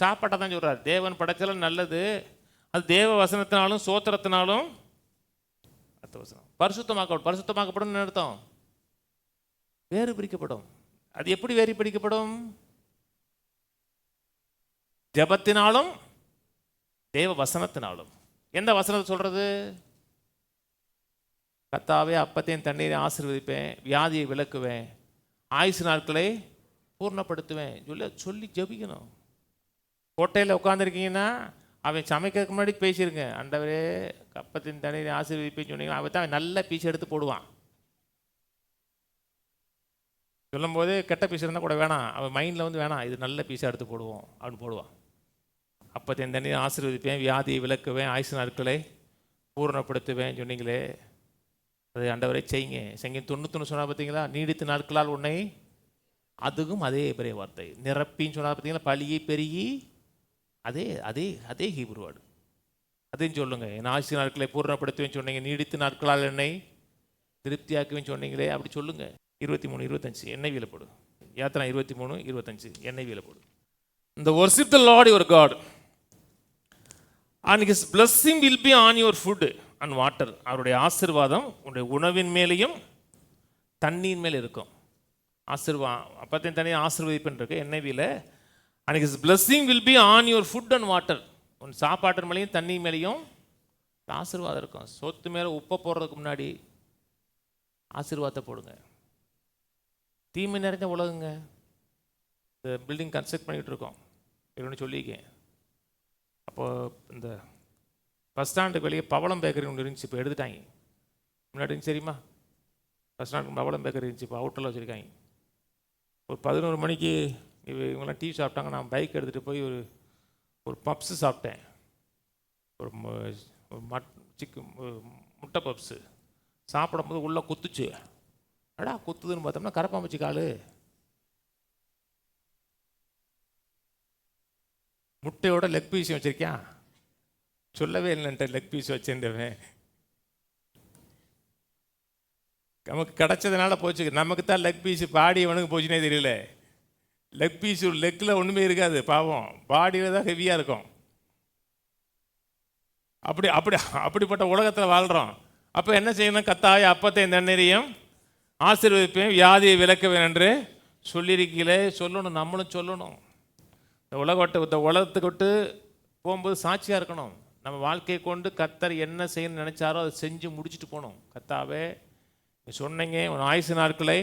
சாப்பாட்டை தான் சொல்றாரு. தேவன் படைத்ததெல்லாம் நல்லது, அது தேவ வசனத்தினாலும் சோத்திரத்தினாலும் பரிசுத்தமாக்கப்படும். அர்த்தம் வேறு பிரிக்கப்படும். அது எப்படி வேறு பிரிக்கப்படும்? ஜெபத்தினாலும் தேவ வசனத்தினாலும். எந்த வசனத்தை சொல்றது? கர்த்தாவே அப்பத்தையும் தண்ணீரை ஆசீர்வதிப்பேன், வியாதியை விலக்குவேன், ஆயுசு நாட்களை பூர்ணப்படுத்துவேன் சொல்லி ஜெபிக்கணும். கோட்டையில் உட்காந்துருக்கீங்கன்னா அவன் சமைக்கிறதுக்கு முன்னாடி பேசியிருங்க, ஆண்டவரே அப்பத்தையும் தண்ணீரை ஆசீர்வதிப்பேன்னு சொன்னீங்கன்னா அவன் தான் நல்ல பீஸ் எடுத்து போடுவான். சொல்லும் போது கெட்ட பீஸ் இருந்தால் கூட வேணாம், அவன் மைண்டில் வந்து வேணாம், இது நல்ல பீஸாக எடுத்து போடுவோம் அப்படின்னு போடுவான். அப்பத்தையும் தண்ணீரை ஆசீர்வதிப்பேன், வியாதியை விலக்குவேன், ஆயுசு நாட்களை பூர்ணப்படுத்துவேன் சொன்னீங்களே, அது ஆண்டவரை செய்யுங்க. சங்கீதம் 91 சொன்னா பார்த்தீங்களா, நீடித்த நாட்களால் உன்னை, அதுவும் அதே பெரிய வார்த்தை. நிரப்பின்னு சொன்னா பார்த்தீங்களா, பழுகி பெருகி, அதே ஹீப்ரு வேர்டு. அதையும் சொல்லுங்க. என் ஆயுசு நாட்களை பூர்ணப்படுத்துவேன்னு சொன்னீங்க, நீடித்த நாட்களால் என்னை திருப்தியாக்குவேன்னு சொன்னீங்களே, அப்படி சொல்லுங்க. 23, 25 எண்ணெய் வீழப்படும். யாத்திரா 23:25 NIV போடு. இந்த worship the Lord your God and his blessing will be on your food and water. அவருடைய ஆசீர்வாதம் உன்னுடைய உணவின் மேலேயும் தண்ணீர் மேலே இருக்கும். அப்பத்தையும் தண்ணி ஆசீர்வதிப்புன்னு இருக்கு NIV-ல. and his blessing will be on your food and water. உன் சாப்பாட்டு மேலேயும் தண்ணி மேலேயும் ஆசீர்வாதம் இருக்கும். சொத்து மேலே உப்பை போடுறதுக்கு முன்னாடி ஆசீர்வாதத்தை போடுங்க. தீமை நிறைஞ்ச உலகங்க. இந்த பில்டிங் கன்ஸ்ட்ரக்ட் பண்ணிகிட்டு இருக்கோம் ஒன்று சொல்லியிருக்கேன். அப்போது இந்த பஸ் ஸ்டாண்டுக்கு வெளியே பவளம் பேக்கரி ஒன்று இருந்துச்சு, இப்போ எடுத்துட்டாங்க. முன்னாடி இருந்துச்சு தெரியுமா? பஸ் ஸ்டாண்டுக்கு பவளம் பேக்கரி இருந்துச்சு, இப்போ அவுட்டரில் வச்சுருக்காங்க. ஒரு 11 மணிக்கு இவங்களாம் டீ சாப்பிட்டாங்க. நான் பைக் எடுத்துகிட்டு போய் ஒரு பப்ஸு சாப்பிட்டேன். ஒரு முட்டை பப்ஸு சாப்பிடும்போது உள்ளே குத்துச்சு. அடா குத்துதுன்னு பார்த்தோம்னா கரப்பாம்பூச்சி காலு. முட்டையோட லெக் பீஸ் வச்சிருக்கேன். சொல்லவே இல்லைன்ட்டு லெக் பீஸ் வச்சிருந்தவன். நமக்கு கிடச்சதுனால போச்சு. நமக்கு தான் லெக் பீஸு, பாடி அவனுக்கு போச்சுனே தெரியல. லெக் பீஸு லெக்கில் ஒன்றுமே இருக்காது பாவம், பாடியில் தான் ஹெவியாக இருக்கும். அப்படிப்பட்ட உலகத்தில் வாழ்கிறோம். அப்போ என்ன செய்யணும்? கத்தாய அப்பத்தை தண்ணீரையும் ஆசீர்வதிப்பேன், வியாதியை விலக்குவேன் என்று சொல்லியிருக்கீங்களே. சொல்லணும், நம்மளும் சொல்லணும். இந்த உலகத்தை விட்டு போகும்போது சாட்சியாக இருக்கணும். நம்ம வாழ்க்கையை கொண்டு கர்த்தர் என்ன செய்யணும்னு நினச்சாரோ அதை செஞ்சு முடிச்சுட்டு போகணும். கர்த்தாவே சொன்னீங்க உன் ஆயுசு நாட்களை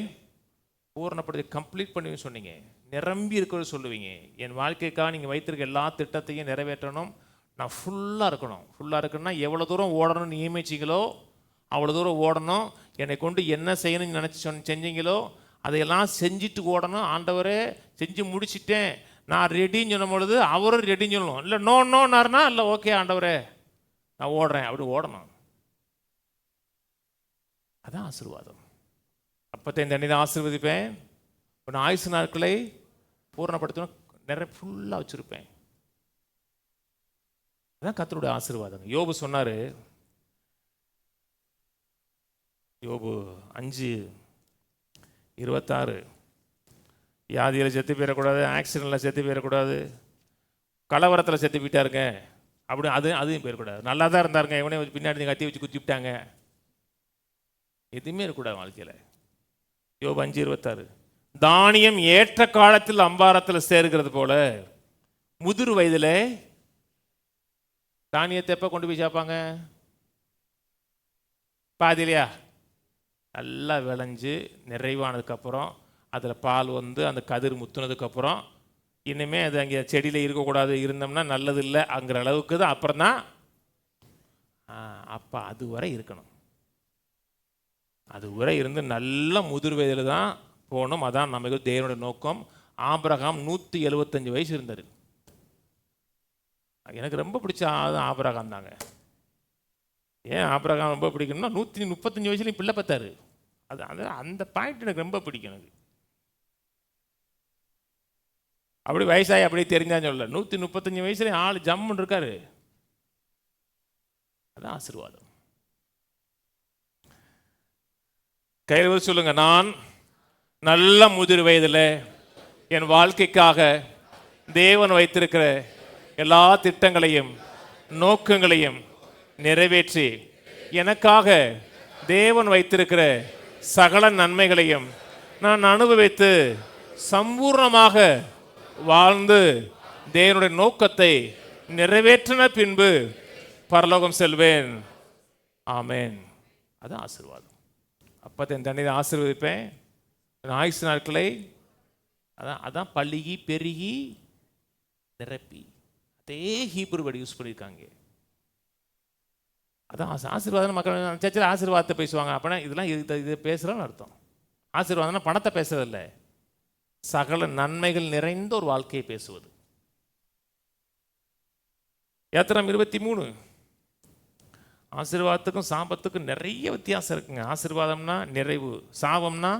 பூரணப்படுத்தி கம்ப்ளீட் பண்ணி சொன்னீங்க, நிரம்பி இருக்கிறது சொல்லுவீங்க. என் வாழ்க்கைக்காக நீங்கள் வைத்திருக்க எல்லா திட்டத்தையும் நிறைவேற்றணும். நான் ஃபுல்லாக இருக்கணும். ஃபுல்லாக இருக்கணும்னா எவ்வளோ தூரம் ஓடணும்னு நியமிச்சிங்களோ அவ்வளோ தூரம் ஓடணும். என்னை கொண்டு என்ன செய்யணும்னு நினச்சி செஞ்சீங்களோ அதையெல்லாம் செஞ்சுட்டு ஓடணும். ஆண்டவரே செஞ்சு முடிச்சிட்டேன் நான் ரெடின்னு சொல்லும் பொழுது அவரும் ரெடின்னு சொல்லணும். இல்லை நோன்னாருனா இல்லை ஓகே ஆண்டவரே நான் ஓடுறேன் அப்படி ஓடணும். அதான் ஆசீர்வாதம். அப்பத்தை தண்ணி தான் ஆசீர்வதிப்பேன், உன் ஆயுசு நாட்களை பூரணப்படுத்தணும், நிறைய ஃபுல்லாக வச்சுருப்பேன். அதான் கர்த்தருடைய ஆசீர்வாதம். யோபு சொன்னார், யோபு 5:26 வியாதியில் செத்து போயிடக்கூடாது, ஆக்சிடெண்ட்டில் செத்து போயிடக்கூடாது, கலவரத்தில் செத்து போயிட்டாருங்க அப்படி அதையும் போயிடக்கூடாது. நல்லா தான் இருந்தாருங்க, இவனே பின்னாடி கத்தி வச்சு குத்தி விட்டாங்க, எதுவுமே இருக்கக்கூடாது வாழ்க்கையில். யோபு 5:26 தானியம் ஏற்ற காலத்தில் அம்பாரத்தில் சேர்கிறது போல முதிர் வயதில் தானியத்தை எப்போ கொண்டு போய் சேர்ப்பாங்க? பாதிலையா நல்லா விளைஞ்சு நிறைவானதுக்கப்புறம் அதில் பால் வந்து அந்த கதிர் முத்துனதுக்கப்புறம் இனிமேல் அது அங்கே செடியில் இருக்கக்கூடாது, இருந்தோம்னா நல்லது இல்லை அங்கிற அளவுக்கு தான் அப்புறம் தான். அப்போ அது வரை இருக்கணும். அது வரை இருந்து நல்ல முதிர் வயதில் தான் போகணும். அதான் நமக்கு தேவனுடைய நோக்கம். ஆபிரகாம் 175 வயசு இருந்தார். எனக்கு ரொம்ப பிடிச்ச ஆபிரகாம் தாங்க. ஏன் ஆபிரகாம் ரொம்ப பிடிக்கணும்னா 135 வயசுலையும் பிள்ளை பார்த்தாரு. அந்த பாயிண்ட் எனக்கு ரொம்ப பிடிக்கும். எனக்கு அப்படி வயசாகி அப்படியே தெரிஞ்சான்னு சொல்ல, 135 வயசுலேயும் ஆள் ஜம்முன்னு இருக்காரு. அதான் ஆசீர்வாதம். கையில் சொல்லுங்க, நான் நல்ல முதிர் வயதில் என் வாழ்க்கைக்காக தேவன் வைத்திருக்கிற எல்லா திட்டங்களையும் நோக்கங்களையும் நிறைவேற்றி எனக்காக தேவன் வைத்திருக்கிற சகல நன்மைகளையும் நான் அனுபவித்து சம்பூர்ணமாக வாழ்ந்து தேவனுடைய நோக்கத்தை நிறைவேற்றின பின்பு பரலோகம் செல்வேன். ஆமேன். அதுதான் ஆசீர்வாதம். அப்பத்தை தண்ணீரை ஆசீர்வதிப்பேன், ஆயுசு நாட்களை அதான் பள்ளிகி பெருகி நிரப்பி. அதே ஹீப்ரு வேர்டு யூஸ் பண்ணியிருக்காங்க. அதான் ஆசீர்வாதம். மக்கள் சர்ச்சில் ஆசீர்வாதத்தை பேசுவாங்க. அப்படின்னா இதெல்லாம் இது பேசுகிறோன்னு அர்த்தம். ஆசீர்வாதம்னா பணத்தை பேசுறதில்ல, சகல நன்மைகள் நிறைந்த ஒரு வாழ்க்கையை பேசுவது. யாத்திரம் 23 ஆசீர்வாதத்துக்கும் சாபத்துக்கும் நிறைய வித்தியாசம் இருக்குங்க. ஆசீர்வாதம்னா நிறைவு, சாபம்னா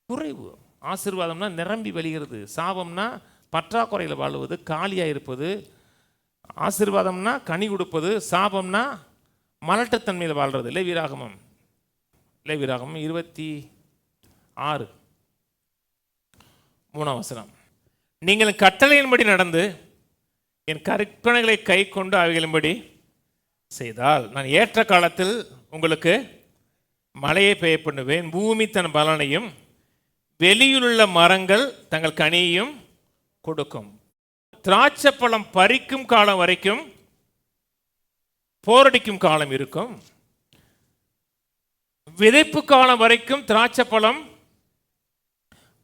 குறைவு. ஆசீர்வாதம்னா நிரம்பி வெளிகிறது, சாபம்னா பற்றாக்குறையில் வாழுவது, காலியாக இருப்பது. ஆசீர்வாதம்னா கனி கொடுப்பது, சாபம்னா மலட்டுத்தன்மையில் வாழ்கிறது. லேவியராகமம் 26 3ஆம் வசனம். நீங்கள் என் கட்டளையின்படி நடந்து என் கற்பனைகளை கை கொண்டு அவைகளின்படி செய்தால் நான் ஏற்ற காலத்தில் உங்களுக்கு மழையை பெய்ய பண்ணுவேன், பூமி தன் பலனையும் வெளியிலுள்ள மரங்கள் தங்கள் கனியையும் கொடுக்கும். திராட்சை பழம் பறிக்கும் காலம் வரைக்கும் போரடிக்கும் காலம் இருக்கும். விதைப்பு காலம் வரைக்கும் திராட்சை பழம்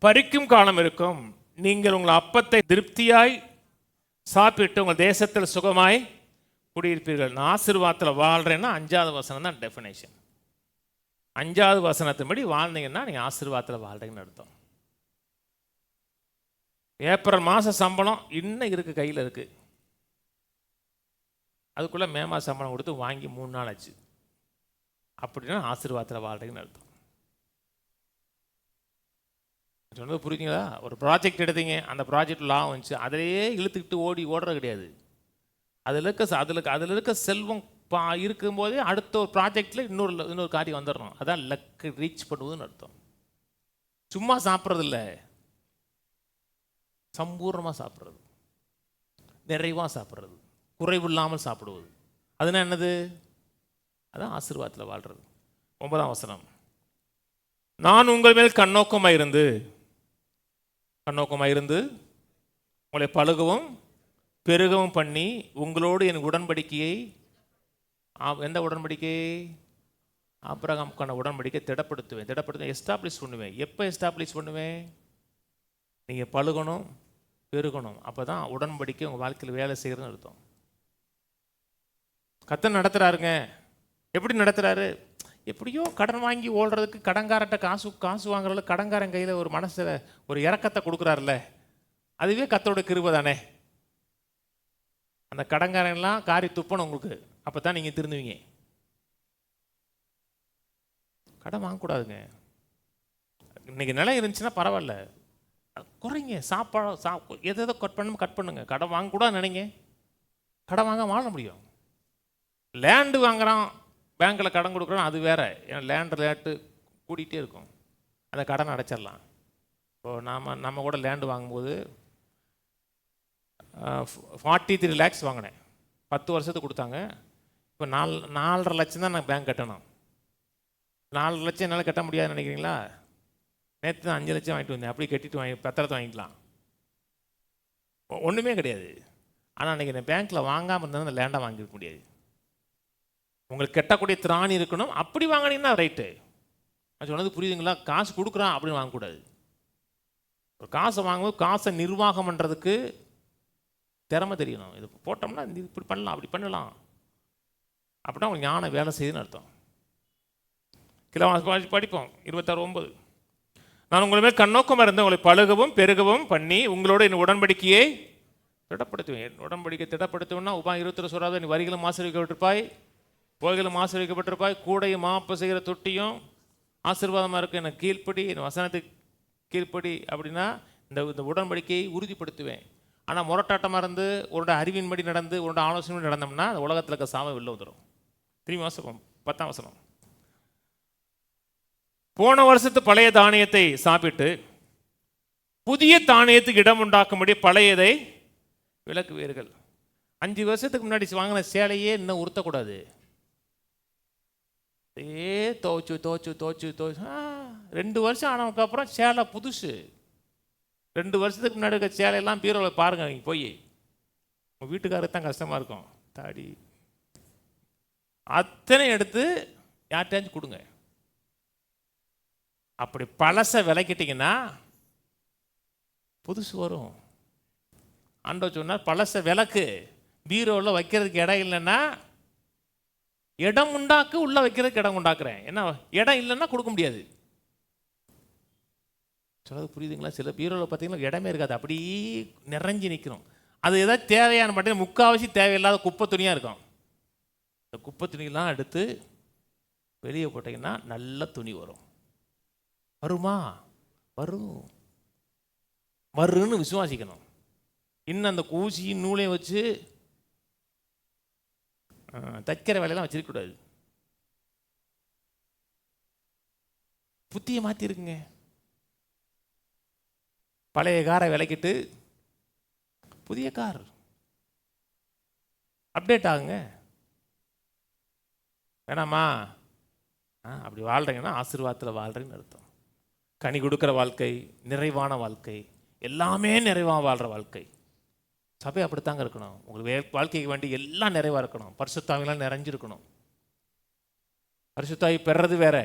பறிக்கும் காலம் இருக்கும். நீங்கள் உங்கள் அப்பத்தை திருப்தியாய் சாப்பிட்டு உங்கள் தேசத்தில் சுகமாய் குடியிருப்பீர்கள். நான் ஆசீர்வாதத்தில் வாழ்கிறேன்னா 5வது வசனம் தான் டெஃபினேஷன். 5வது வசனத்தின்படி வாழ்ந்தீங்கன்னா நீங்கள் ஆசீர்வாதத்தில் வாழ்றீங்கன்னு அர்த்தம். ஏப்ரல் மாதம் சம்பளம் இன்னும் இருக்குது, கையில் இருக்குது. அதுக்குள்ளே மே மாதம் சம்பளம் கொடுத்து வாங்கி 3 நாள் ஆச்சு. அப்படின்னா ஆசீர்வாதத்தில் வாழ்றீங்கன்னு அர்த்தம். சொன்னது புரியுங்களா? ஒரு ப்ராஜெக்ட் எடுத்தீங்க, அந்த ப்ராஜெக்ட் லாபம் வந்துச்சு, அதிலேயே இழுத்துக்கிட்டு ஓடுறது கிடையாது. அதில் இருக்க செல்வம் இருக்கும்போதே அடுத்த ஒரு ப்ராஜெக்டில் இன்னொரு காரியம் வந்துடணும். அதான் லக்கு ரீச் பண்ணுவதுன்னு அர்த்தம். சும்மா சாப்பிட்றது இல்லை, சம்பூர்ணமாக சாப்பிட்றது, நிறைவாக சாப்பிட்றது, குறைவு இல்லாமல் சாப்பிடுவது. அதுனா என்னது? அதான் ஆசீர்வாதத்தில் வாழ்கிறது. 9ஆம் வசனம். நான் உங்கள் மேல் கண்ணோக்கமாக இருந்து உங்களை பழுகவும் பெருகவும் பண்ணி உங்களோடு என் உடன்படிக்கையை, எந்த உடன்படிக்கை? ஆபிரகாமுக்கான உடன்படிக்கை திடப்படுத்துவேன், எஸ்டாப்ளிஷ் பண்ணுவேன். எப்போ எஸ்டாப்ளிஷ் பண்ணுவேன்? நீங்கள் பழுகணும், பெருகணும். அப்போ தான் உடன்படிக்கை உங்கள் வாழ்க்கையில் வேலை செய்கிறதுன்னு அர்த்தம். கர்த்தர் நடத்துகிறாருங்க. எப்படி நடத்துகிறாரு? எப்படியோ கடன் வாங்கி ஓடுறதுக்கு கடன்காரட்ட காசு வாங்குறதுல கடன்காரன் கையில் ஒரு மனசில் ஒரு இரக்கத்தை கொடுக்குறாருல்ல, அதுவே கர்த்தரோட கிருபை தானே. அந்த கடன்காரன்லாம் காரி துப்பணும் உங்களுக்கு, அப்போ தான் நீங்கள் திருந்துவீங்க. கடன் வாங்கக்கூடாதுங்க. இன்றைக்கி நிலம் இருந்துச்சுன்னா பரவாயில்ல, குறைங்க. சாப்பாடு எதோ கட் பண்ணுங்க. கடன் வாங்கக்கூடாது நினைங்க, கடன் வாங்க வாழ முடியும். லேண்டு வாங்குறான், பேங்க்கில் கடன் கொடுக்குறோம், அது வேறு. ஏன்னா லேட்டு கூட்டிகிட்டே இருக்கும், அந்த கடன் அடைச்சிடலாம். இப்போது நம்ம கூட லேண்டு வாங்கும்போது 43 lakhs வாங்கினேன், 10 வருஷத்துக்கு கொடுத்தாங்க. இப்போ 4.5 லட்சம் தான் நான் பேங்க் கட்டணும். 4 லட்சம் என்னால் கட்ட முடியாதுன்னு நினைக்கிறீங்களா? நேற்று தான் 5 லட்சம் வாங்கிட்டு வந்தேன். அப்படி கட்டிட்டு பத்திரத்தை வாங்கிக்கலாம், ஒன்றுமே கிடையாது. ஆனால் அன்றைக்கி இந்த பேங்க்கில் வாங்காமல் இருந்தால் அந்த லேண்டை வாங்கிக்க முடியாது. உங்களுக்கு கட்டக்கூடிய திராணி இருக்கணும். அப்படி வாங்கினீங்கன்னா ரைட்டு. நான் சொன்னது புரியுதுங்களா? காசு கொடுக்குறான் அப்படின்னு வாங்கக்கூடாது. ஒரு காசை வாங்கும்போது காசை நிர்வாகம் பண்ணுறதுக்கு திறமை தெரியணும். இது போட்டோம்னா இப்படி பண்ணலாம், அப்படி பண்ணலாம், அப்படின்னா அவங்க ஞானம் வேலை செய்யுதுன்னு அர்த்தம். படிப்போம் 26:9. நான் உங்களை மேல் கண்ணோக்கமாக இருந்து உங்களை பழுகவும் பெருகவும் பண்ணி உங்களோட என் உடன்படிக்கையை திடப்படுத்துவேன். உடன்படிக்கை திடப்படுத்துவேன்னா உபாயம் 22 சொல்கிறாங்க, நீ வரிகளும் ஆசீர்வதிக்கப்பட்டிருப்பாய், போய்களும் ஆசீர்வதிக்கப்பட்டிருப்பாய், கூடையும் மாப்பு செய்கிற தொட்டியும் ஆசீர்வாதமாக இருக்கும். எனக்கு கீழ்ப்படி, என் வசனத்துக்கு கீழ்ப்படி. அப்படின்னா இந்த உடன்படிக்கையை உறுதிப்படுத்துவேன். ஆனால் முரட்டாட்டமாக இருந்து உன்னோட அறிவின்படி நடந்து உன்னோட ஆலோசனை நடந்தோம்னா அந்த உலகத்தில் இருக்க சாவை வெளில வந்துடும். 10ஆம் வசனம். போன வருஷத்து பழைய தானியத்தை சாப்பிட்டு புதிய தானியத்துக்கு இடம் உண்டாக்கும்படி பழையதை விலக்குவீர்கள். 5 வருஷத்துக்கு முன்னாடி வாங்கின சேலையே இன்னும் உறுத்தக்கூடாது. தோச்சு 2 வருஷம் ஆனதுக்கப்புறம் சேலை புதுசு. 2 வருஷத்துக்கு முன்னாடி இருக்க சேலையெல்லாம் பீரோவில் பாருங்கள். நீங்கள் போய் உங்கள் வீட்டுக்காரருக்கு தான் கஷ்டமாக இருக்கும். தாடி அத்தனை எடுத்து யார்கிட்டயாச்சும் கொடுங்க. அப்படி பழசை விலைக்கிட்டிங்கன்னா புதுசு வரும். ஆண்டவர் சொன்னார், பழசை விளக்கு, பீரோவில் வைக்கிறதுக்கு இடம் இல்லைன்னா இடம் உண்டாக்கு, உள்ள வைக்கிறதுக்கு இடம் உண்டாக்குறேன். என்ன இடம் இல்லைன்னா கொடுக்க முடியாது. சொல்றது புரியுதுங்களா? சில பீரோவில் பார்த்தீங்கன்னா இடமே இருக்காது, அப்படியே நிறைஞ்சி நிற்கணும். அது ஏதாவது தேவையான மட்டும் முக்கால்வாசி தேவையில்லாத குப்பை துணியாக இருக்கும். இந்த குப்பை துணியெல்லாம் எடுத்து வெளியே போட்டிங்கன்னா நல்ல துணி வரும். வருமா? வருன்னு விசுவாசிக்கணும். இன்னும் அந்த ஊசியும் நூலையும் வச்சு தைக்கிற வேலையெல்லாம் வச்சிருக்கக்கூடாது. புத்தியை மாற்றிருக்குங்க. பழைய காரை விலக்கிட்டு புதிய கார் அப்டேட் ஆகுங்க. வேணாமா? அப்படி வாழ்கிறீங்கன்னா ஆசீர்வாதத்தில் வாழ்கிறீங்கன்னு அர்த்தம். கனி கொடுக்குற வாழ்க்கை, நிறைவான வாழ்க்கை, எல்லாமே நிறைவாக வாழ்கிற வாழ்க்கை. சபை அப்படித்தாங்க இருக்கணும். உங்களுக்கு வாழ்க்கைக்கு வேண்டி எல்லாம் நிறைவாக இருக்கணும். பரிசுத்தாவிலாம் நிறைஞ்சிருக்கணும். பரிசுத்தாவி பெறது வேற,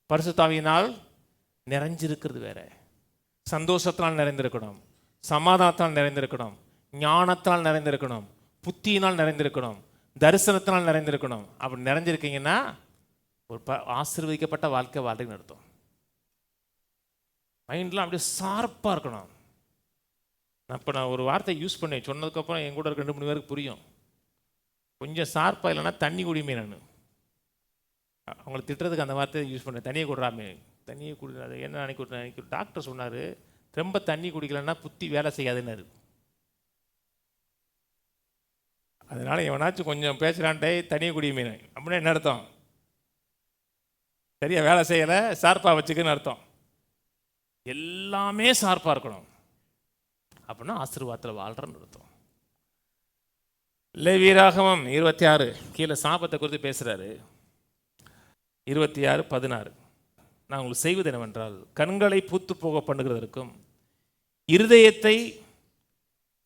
பரிசுத்தாவியினால் நிறைஞ்சிருக்கிறது வேற. சந்தோஷத்தினால் நிறைந்திருக்கணும், சமாதானத்தால் நிறைந்திருக்கணும், ஞானத்தால் நிறைந்திருக்கணும், புத்தியினால் நிறைந்திருக்கணும், தரிசனத்தினால் நிறைந்திருக்கணும். அப்படி நிறைஞ்சிருக்கீங்கன்னா ஒரு ஆசீர்வதிக்கப்பட்ட வாழ்க்கை வாழ்க்கைன்னு அர்த்தம். மைண்ட்லாம் அப்படியே ஷார்ப்பாக இருக்கணும். நான் ஒரு வார்த்தை யூஸ் பண்ணி சொன்னதுக்கப்புறம் என் கூட இருக்க 2-3 பேருக்கு புரியும். கொஞ்சம் ஷார்ப்பாக இல்லைன்னா தண்ணி குடிமே. நான் அவங்களை திட்டுறதுக்கு அந்த வார்த்தையை யூஸ் பண்ணேன். தண்ணியை குடுறாமே, தண்ணியை குடி. அது என்ன அன்னைக்கு டாக்டர் சொன்னார், ரொம்ப தண்ணி குடிக்கலன்னா புத்தி வேலை செய்யாதுன்னாரு. அதனால் எவனாச்சும் கொஞ்சம் பேசுகிறான்ட்டே தண்ணியை குடியுமே அப்படின்னா என்ன அர்த்தம்? சரியா வேலை செய்யலை, ஷார்ப்பாக வச்சுக்குன்னு அர்த்தம். எல்லாமே ஷார்ப்பாக இருக்கணும். அப்படின்னா ஆசீர்வாதத்தில் வாழ்கிறன்னு அர்த்தம். லேவியராகமம் 26 கீழே சாபத்தை குறித்து பேசுகிறாரு. 26:16 நான் உங்களுக்கு செய்வது என்னவென்றால், கண்களை பூத்து போக பண்ணுகிறதற்கும் இருதயத்தை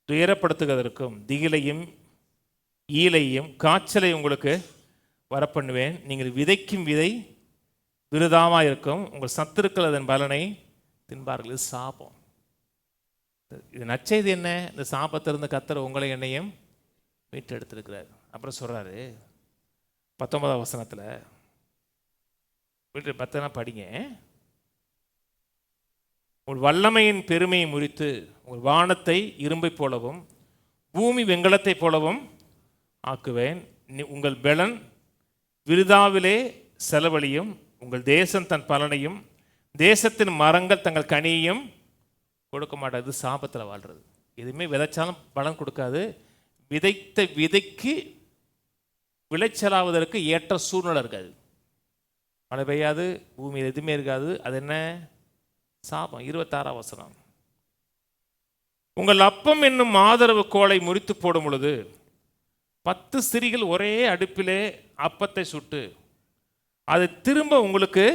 துயரப்படுத்துகிறதற்கும் திகிலையும் ஈலையும் காய்ச்சலை உங்களுக்கு வரப்பண்ணுவேன். நீங்கள் விதைக்கும் விதை விருதாமாக இருக்கும், உங்கள் சத்துருக்கள் அதன் பலனை தின்பார்கள். இது சாபம். இது நற்செய்தி என்ன? இந்த சாபத்திலிருந்து கர்த்தர் உங்களை என்னையும் மீட்டு எடுத்திருக்கிறார். அப்புறம் சொல்கிறாரு 19ஆம் வசனத்தில், வீட்டு 10 படிங்க. உங்கள் வல்லமையின் பெருமையை முறித்து உங்கள் வானத்தை இரும்பை போலவும் பூமி வெண்கலத்தை போலவும் ஆக்குவேன். உங்கள் பெலன் விருதாவிலே செலவழியும், உங்கள் தேசம் தன் பலனையும் தேசத்தின் மரங்கள் தங்கள் கனியையும் கொடுக்க மாட்டாது. சாபத்தில் வாழ்கிறது. எதுவுமே விதைச்சாலும் பலன் கொடுக்காது. விதைத்த விதைக்கு விளைச்சலாவதற்கு ஏற்ற சூழ்நிலை இருக்காது. மழை பெய்யாது, பூமியில் எதுவுமே இருக்காது. அது என்ன? சாபம். 26ஆம் வசனம், உங்கள் அப்பம் என்னும் ஆதரவு கோலை முறித்து போடும் பொழுது 10 ஸ்திரீகள் ஒரே அடுப்பிலே அப்பத்தை சுட்டு அதை திரும்ப உங்களுக்கு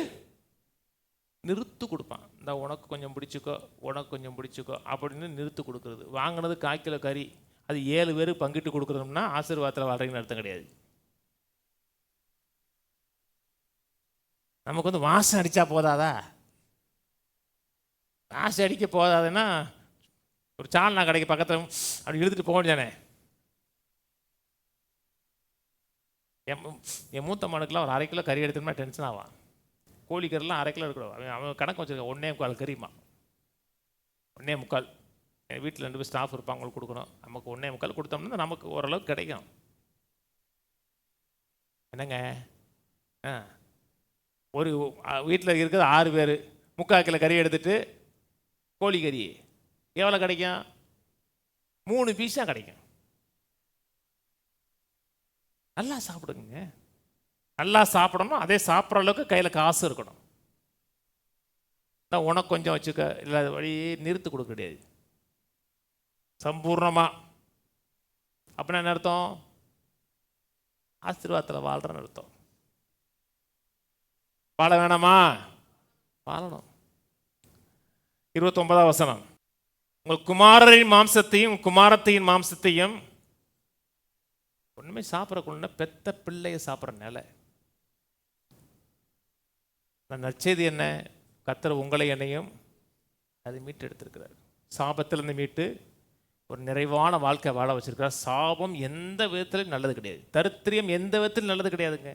நிறுத்து கொடுப்பான். இந்த உனக்கு கொஞ்சம் பிடிச்சிக்கோ, உனக்கு கொஞ்சம் பிடிச்சிக்கோ அப்படின்னு நிறுத்து கொடுக்குறது. வாங்கினது 1/4 கிலோ கறி, அது 7 பேருக்கு பங்கிட்டு கொடுக்குறோம்னா ஆசீர்வாதத்தில் வாழ்றீங்கன்னு அர்த்தம் கிடையாது. நமக்கு வந்து வாசம் அடித்தா போதாதா? வாசம் அடிக்க போதாதுன்னா ஒரு சால்னா கடைக்கு பக்கத்தில் அப்படி இழுத்துட்டு போக வேண்டியதானே. என் மூத்த மனுக்கெலாம் ஒரு 1/2 கிலோ கறி எடுத்துனா டென்ஷன் ஆவான். கோழிக்கறிலாம் 1/2 கிலோ இருக்கணும். அவன் கணக்கு வச்சுருக்கான். 1.25 கறிமா, 1.25. என் வீட்டில் 2 பேர் ஸ்டாஃப் இருப்பாங்க, அவங்களுக்கு கொடுக்கணும். நமக்கு 1.25 கொடுத்தோம்னா நமக்கு ஓரளவுக்கு கிடைக்கும். என்னங்க, ஒரு வீட்டில் இருக்கிறது 6 பேர் 3/4 கிலோ கறி எடுத்துட்டு கோழி கறி எவ்வளோ கிடைக்கும்? 3 பீஸ் தான் கிடைக்கும். நல்லா சாப்பிடுங்க. நல்லா சாப்பிடணும். அதே சாப்பிட்ற அளவுக்கு கையில் காசு இருக்கணும். உனக்கு கொஞ்சம் வச்சுக்க, இல்லை வழி நிறுத்து கொடுக்க கிடையாது. சம்பூர்ணமாக அப்படின்னா என்ன அர்த்தம்? ஆசீர்வாதத்தில் வாழ்கிறன்னு அர்த்தம். வாழ வேணாமா? வாழணும். 29ஆம் வசனம், உங்கள் குமாரரின் மாம்சத்தையும் குமாரத்தையின் மாம்சத்தையும் ஒன்றுமே சாப்பிடக்கூட பெத்த பிள்ளையை சாப்பிட்ற நிலை. நற்செய்தி என்ன? கர்த்தர் உங்களை என்னையும் அதை மீட்டு எடுத்திருக்கிறார். சாபத்திலிருந்து மீட்டு ஒரு நிறைவான வாழ்க்கை வாழ வச்சிருக்கிறார். சாபம் எந்த விதத்திலும் நல்லது கிடையாது. தரித்திரியம் எந்த விதத்திலும் நல்லது கிடையாதுங்க.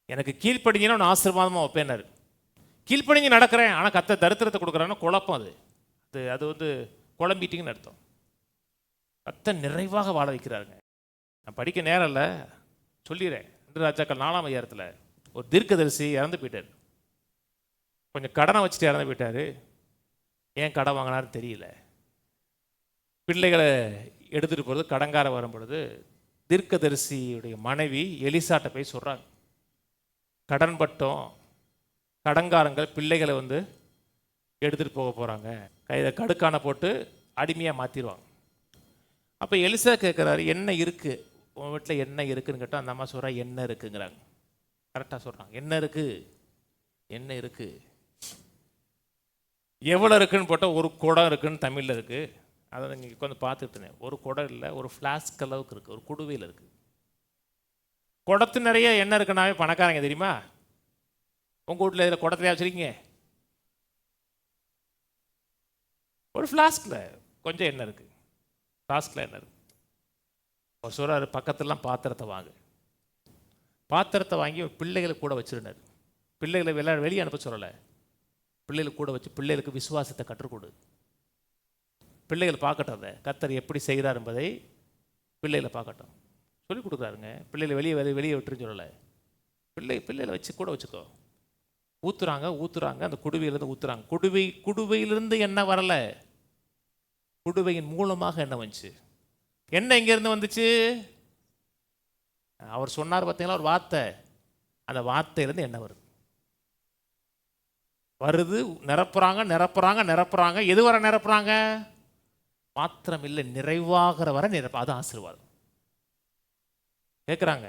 எனக்கு கீழ்ப்படிங்கன்னா நான் ஆசீர்வாதமாக வைப்பேனாரு. கீழ்ப்படிஞ்சு நடக்கிறேன், ஆனால் கர்த்தர் தரித்திரத்தை கொடுக்குறான்னா குழப்பம். அது வந்து குழம்பிட்டிங்கன்னு அர்த்தம். கர்த்தர் நிறைவாக வாழ வைக்கிறாருங்க. நான் படிக்க நேரம் இல்லை, சொல்லிடுறேன். 2 ராஜாக்கள் 4ஆம் அதிகாரத்தில் ஒரு தீர்க்கதரிசி இறந்து போயிட்டார். கொஞ்சம் கடனை வச்சுட்டு இறந்து போயிட்டார். ஏன் கடன் வாங்கினாருன்னு தெரியல. பிள்ளைகளை எடுத்துகிட்டு போகிறது கடன்கார வரும் பொழுது தீர்க்கதரிசியுடைய மனைவி எலிசாட்ட போய் சொல்கிறாங்க, கடன் பட்டோம் கடன்காரங்கள் பிள்ளைகளை வந்து எடுத்துகிட்டு போக போகிறாங்க. கையில் கடுக்கான போட்டு அடிமையாக மாற்றிடுவாங்க. அப்போ எலிசா கேட்குறாரு, என்ன இருக்குது உன் வீட்டில், என்ன இருக்குதுன்னு கேட்டால் அந்த அம்மா சொல்கிறா, என்ன இருக்குங்கிறாங்க. கரெக்டாக சொல்கிறாங்க, என்ன இருக்குது, என்ன இருக்குது. எவ்வளோ இருக்குதுன்னு போட்டால் ஒரு குடம் இருக்குதுன்னு தமிழில் இருக்குது. அதை நீங்கள் உட்காந்து பார்த்துட்டுனேன். ஒரு குடம் இல்லை, ஒரு ஃப்ளாஸ்க் அளவுக்கு இருக்குது, ஒரு குடுவையில் இருக்குது. குடத்து நிறைய எண்ணெய் இருக்குன்னாவே பணக்காரங்க தெரியுமா? உங்கள் வீட்டில் இதில் குடத்துலையா வச்சுருக்கீங்க? ஒரு ஃப்ளாஸ்கில் கொஞ்சம் எண்ணெய் இருக்குது, ஃப்ளாஸ்கில் எண்ணெய் இருக்குது. ஒரு சொல்கிறார், பக்கத்துலாம் பாத்திரத்தை வாங்க. பாத்திரத்தை வாங்கி பிள்ளைகளை கூட வச்சுருந்தார். பிள்ளைகளை வெளியே அனுப்ப சொல்லலை, பிள்ளைகளை கூட வச்சு பிள்ளைகளுக்கு விசுவாசத்தை கற்றுக்கொடு. பிள்ளைகள் பார்க்கட்டும், அதை கர்த்தர் எப்படி செய்கிறார் என்பதை பிள்ளைகளை பார்க்கட்டும் சொல்லிக் கொடுக்குறாருங்க. பிள்ளைகளை வெளியே விட்டுருன்னு சொல்லலை, பிள்ளைகளை வச்சு கூட வச்சுக்கோ. ஊற்றுறாங்க, அந்த குடுவையிலேருந்து ஊற்றுறாங்க. குடுவையிலிருந்து எண்ணெய் வரலை, குடுவையின் மூலமாக எண்ணெய் வந்துச்சு. எண்ணெய் எங்கேருந்து வந்துச்சு? அவர் சொன்னார் பார்த்தீங்களா, ஒரு வார்த்தை, அந்த வார்த்தையிலேருந்து எண்ணெய் வருது. நிரப்புறாங்க. எது வர நிரப்புறாங்க? மாத்திரம் இல்லை, நிறைவாகிற வர அது ஆசீர்வாதம். கேட்குறாங்க,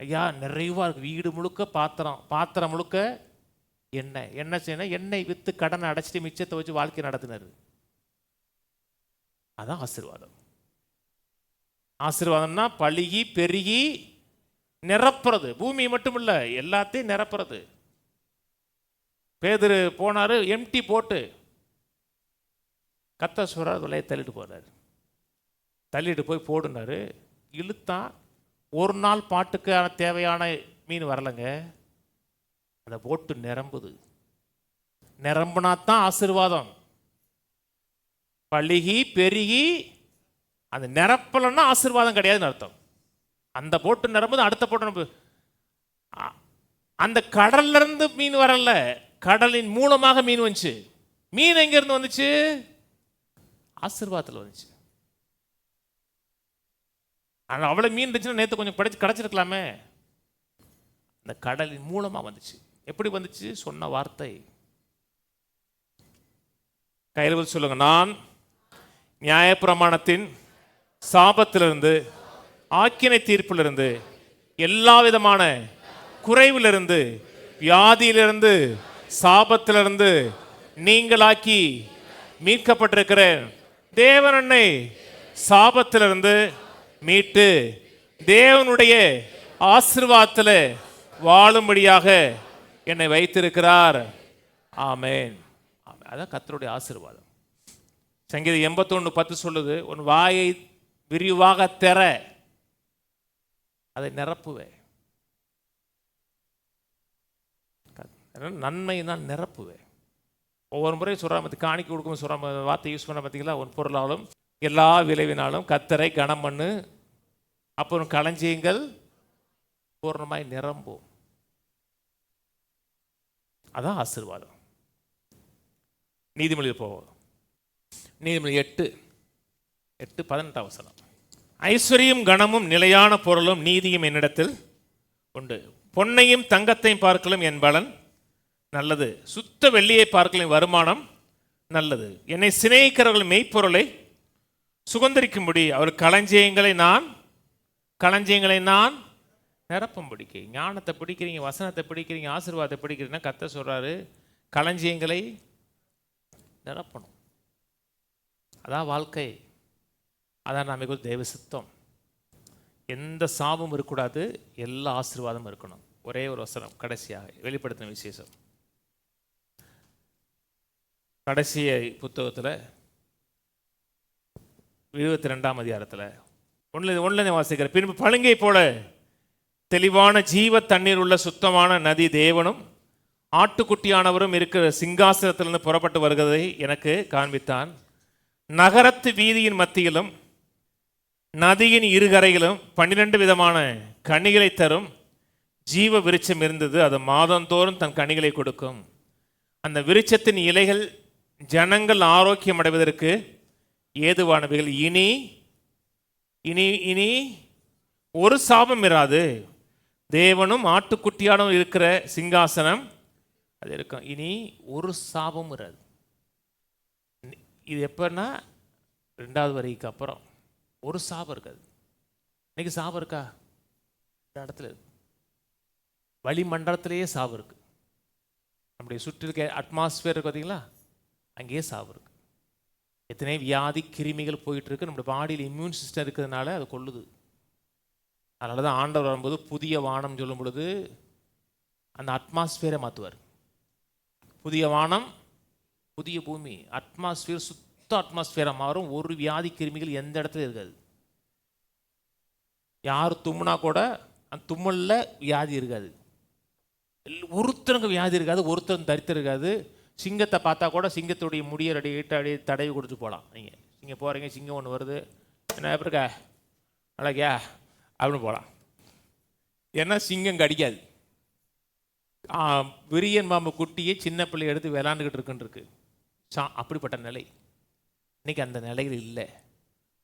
ஐயா நிறைவாக இருக்கு, வீடு முழுக்க பாத்திரம் முழுக்க எண்ணெய். என்ன செய்யணும்? எண்ணெய் விற்று கடனை அடைச்சிட்டு மிச்சத்தை வச்சு வாழ்க்கை நடத்தினார். அதான் ஆசீர்வாதம். ஆசீர்வாதம்னா பழுகி பெருகி நிரப்புறது. பூமி மட்டும் இல்லை, எல்லாத்தையும் நிரப்புறது. பேதுரு போனார், எம்டி போட்டு கர்த்தர் சொல்றார், விலையை தள்ளிட்டு போறாரு. தள்ளிட்டு போய் போடுனாரு, இழுத்தான். ஒரு நாள் பாட்டுக்கு தேவையான மீன் வரலைங்க, அந்த போட்டு நிரம்புது. நிரம்புனாத்தான் ஆசீர்வாதம். பழுகி பெருகி அந்த நிரப்பலன்னா ஆசீர்வாதம் கிடையாதுன்னு அர்த்தம். அந்த போட்டு நிரம்புது, அடுத்த போட்டு நிரம்பு. அந்த கடல்ல இருந்து மீன் வரல, கடலின் மூலமாக மீன் வந்துச்சு. மீன் எங்க இருந்து வந்துச்சு? ஆசீர்வாதத்தில் வந்துச்சு. ஆனால் அவ்வளோ மீன் இருந்துச்சுன்னா நேற்று கொஞ்சம் கிடைச்சிருக்கலாமே. அந்த கடலின் மூலமாக வந்துச்சு. எப்படி வந்துச்சு? சொன்ன வார்த்தை. கையில் சொல்லுங்க, நான் நியாயப்பிரமாணத்தின் சாபத்திலிருந்து, ஆக்கினை தீர்ப்பிலிருந்து, எல்லா விதமான குறைவிலிருந்து, வியாதியிலிருந்து, சாபத்திலிருந்து நீங்களாக்கி மீட்கப்பட்டிருக்கிறேன். தேவன் என்னை சாபத்திலிருந்து மீட்டு தேவனுடைய ஆசீர்வாதத்தில் வாழும்படியாக என்னை வைத்திருக்கிறார். ஆமென். அதான் கர்த்தருடைய ஆசீர்வாதம். சங்கீதம் 81:10 சொல்லுது, உன் வாயை விரிவாக திற, அதை நிரப்புவே. நன்மை தான் நிரப்புவே. ஒவ்வொரு முறையும் சொல்கிற காணிக்கை கொடுக்கும் சொல்கிற வார்த்தை யூஸ் பண்ண பார்த்தீங்களா? உன் பொருளாலும் எல்லா விளைவினாலும் கர்த்தரை கனம் பண்ணு, அப்புறம் களஞ்சியங்கள் பூர்ணமாய் நிரம்பும். அதான் ஆசீர்வாதம். நீதிமொழியில் போவோம். நீதிமொழி 8:18 ஐஸ்வர்யம் கனமும் நிலையான பொருளும் நீதியும் என்னிடத்தில் உண்டு. பொன்னையும் தங்கத்தையும் பார்க்கலும் என் பலன் நல்லது, சுத்த வெள்ளியை பார்க்கலும் வருமானம் நல்லது. என்னை சிநேகிக்கிறவர்கள் மெய்ப்பொருளை சுதந்தரிக்கும்படி அவர் களஞ்சியங்களை நான் நிரப்பம் பிடிக்க. ஞானத்தை பிடிக்கிறீங்க, வசனத்தை பிடிக்கிறீங்க, ஆசீர்வாதத்தை பிடிக்கிறீங்கன்னா கர்த்தர் சொல்றாரு, களஞ்சியங்களை நிரப்பணும். அதான் வாழ்க்கை, அதான் நமக்கு தெய்வ சித்தம். எந்த சாபமும் இருக்கக்கூடாது, எல்லா ஆசீர்வாதமும் இருக்கணும். ஒரே ஒரு வசனம் கடைசியாக வெளிப்படுத்தின விசேஷம். கடைசி புத்தகத்தில் 22ஆம் அதிகாரத்தில் ஒன்றில் வாசிக்கிற, பின்பு பளிங்கை போல தெளிவான ஜீவ தண்ணீர் உள்ள சுத்தமான நதி தேவனும் ஆட்டுக்குட்டியானவரும் இருக்கிற சிங்காசனத்திலிருந்து புறப்பட்டு வருகிறதை எனக்கு காண்பித்தான். நகரத்து வீதியின் மத்தியிலும் நதியின் இருகரையிலும் 12 விதமான கனிகளை தரும் ஜீவ விருட்சம் இருந்தது. அது மாதந்தோறும் தன் கனிகளை கொடுக்கும். அந்த விருட்சத்தின் இலைகள் ஜனங்கள் ஆரோக்கியம் அடைவதற்கு ஏதுவானவைகள். இனி இனி இனி ஒரு சாபம் இராது. தேவனும் ஆட்டுக்குட்டியானவரும் இருக்கிற சிங்காசனம் அது இருக்கும். இனி ஒரு சாபம் இராது. இது எப்போன்னா 2வது வரிக்கு அப்புறம் ஒரு சாபம் இருக்காது. இன்னைக்கு சாபம் இருக்கா? இந்த இடத்துல இருக்கு. வளிமண்டலத்திலேயே சாபம் இருக்கு. நம்முடைய சுற்றி இருக்க அட்மாஸ்பியர் இருக்கு பார்த்தீங்களா, அங்கேயே சாபம் இருக்கு. எத்தனை வியாதி கிருமிகள் போயிட்டு இருக்கு. நம்முடைய பாடியில் இம்யூன் சிஸ்டம் இருக்கிறதுனால அது கொள்ளுது. அதனால தான் ஆண்டவர் வரும்போது புதிய வானம் சொல்லும் பொழுது அந்த அட்மாஸ்பியரை மாற்றுவார். புதிய வானம் புதிய பூமி, அட்மாஸ்பியர் சுத்த அட்மாஸ்பியராக மாறும். ஒரு வியாதி கிருமிகள் எந்த இடத்துல இருக்காது. யார் தும்முனா கூட அந்த தும்மலில் வியாதி இருக்காது. ஒருத்தனுக்கு வியாதி இருக்காது, ஒருத்தன் தரித்திரம் இருக்காது. சிங்கத்தை பார்த்தா கூட சிங்கத்துடைய முடியை அடியே தடவி கொடுத்து போகலாம். நீங்கள் போகிறீங்க, சிங்கம் ஒன்று வருது, என்ன எப்படி இருக்கா, நல்லாக்கியா அப்படின்னு போகலாம். ஏன்னா சிங்கம் கடிக்காது. விரியன் பாம்பு குட்டியை சின்ன பிள்ளை எடுத்து விளாண்டுக்கிட்டு இருக்குன்னு அப்படிப்பட்ட நிலை. இன்னைக்கு அந்த நிலையில் இல்லை.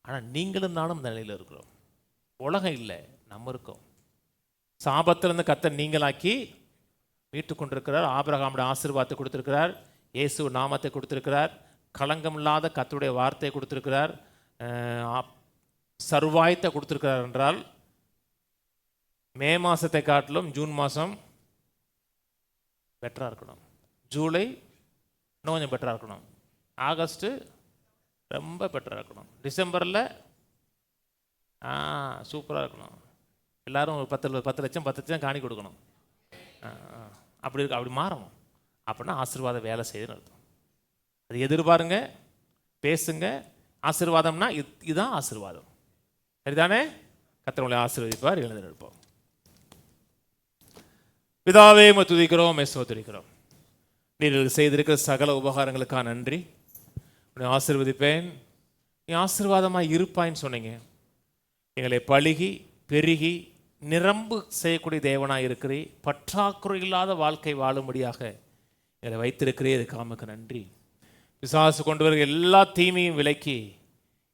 ஆனால் நீங்களும் நானும் அந்த நிலையில் இருக்கிறோம். உலகம் இல்லை, நம்ம இருக்கோம். சாபத்திலிருந்து கர்த்தர் நீங்களாக்கி மீட்டு கொண்டிருக்கிறார். ஆபிரகாமுடைய ஆசீர்வாதத்தை கொடுத்திருக்கிறார். இயேசு நாமத்தை கொடுத்திருக்கிறார். களங்கம் இல்லாத கர்த்தருடைய வார்த்தையை கொடுத்திருக்கிறார். சர்வாயத்தை கொடுத்திருக்கிறார். என்றால் மே மாதத்தை காட்டிலும் ஜூன் மாதம் பெட்டராக இருக்கணும். ஜூலை இன்னும் கொஞ்சம் பெட்டராக இருக்கணும். ஆகஸ்ட்டு ரொம்ப பெட்டராக இருக்கணும். டிசம்பரில் சூப்பராக இருக்கணும். எல்லோரும் ஒரு 10 லட்சம் காணி கொடுக்கணும். அப்படி இருக்கு. அப்படி மாறணும். அப்படின்னா ஆசீர்வாதம் வேலை செய்யுதுன்னு அர்த்தம். அது எதிர்பாருங்க, பேசுங்க. ஆசீர்வாதம்னா இதுதான் ஆசீர்வாதம். சரிதானே? கர்த்தர் உங்களை ஆசீர்வதிப்பார். எழுந்து நிற்போம். பிதாவே உம்மை துதிக்கிறோம், ஸ்தோத்திரிக்கிறோம். நீர் செய்திருக்கிற சகல உபகாரங்களுக்காக நன்றி. உன்னை ஆசீர்வதிப்பேன், நீ ஆசீர்வாதமாக இருப்பாயின்னு சொன்னீங்க. எங்களை பழுகி பெருகி நிரம்பு செய்யக்கூடிய தேவனாக இருக்கிறீ. பற்றாக்குறை இல்லாத வாழ்க்கை வாழும்படியாக எங்களை வைத்திருக்கிறே. இதுக்கு ஆமக்கு நன்றி. பிசாசு கொண்டு வருகிற எல்லா தீமையும் விலக்கி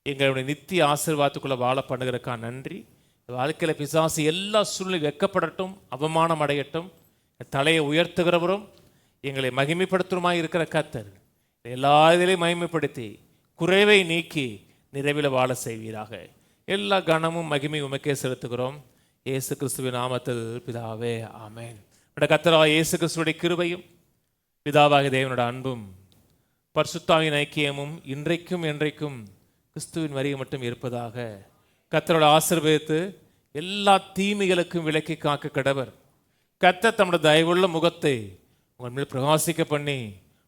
எங்களுடைய நித்திய ஆசீர்வாதத்துக்குள்ளே வாழ பண்ணுகிறதுக்காக நன்றி. வாழ்க்கையில் பிசாசு எல்லா சூழ்நிலை வெட்கப்படட்டும், அவமானம் அடையட்டும். தலையை உயர்த்துகிறவரும் எங்களை மகிமைப்படுத்துகிறோமாக இருக்கிற கர்த்தர் எல்லா இதிலையும் மகிமைப்படுத்தி குறைவை நீக்கி நிறைவில் வாழ செய்வீராக. எல்லா கனமும் மகிமை உமக்கே செலுத்துகிறோம். இயேசு கிறிஸ்துவின் நாமத்தில் பிதாவே, ஆமென். கர்த்தராகிய இயேசு கிறிஸ்துவுடைய கிருபையும் பிதாவாகிய தேவனுடைய அன்பும் பரிசுத்தாவின் ஐக்கியமும் இன்றைக்கும் என்றைக்கும் கிறிஸ்துவின் வரியை மட்டும் இருப்பதாக. கர்த்தரோட ஆசீர்வதித்து எல்லா தீமைகளுக்கும் விலக்கி காக்க கடவர். கர்த்தர் தம்முடைய தயவுள்ள முகத்தை உங்கள் மேல் பிரகாசிக்க பண்ணி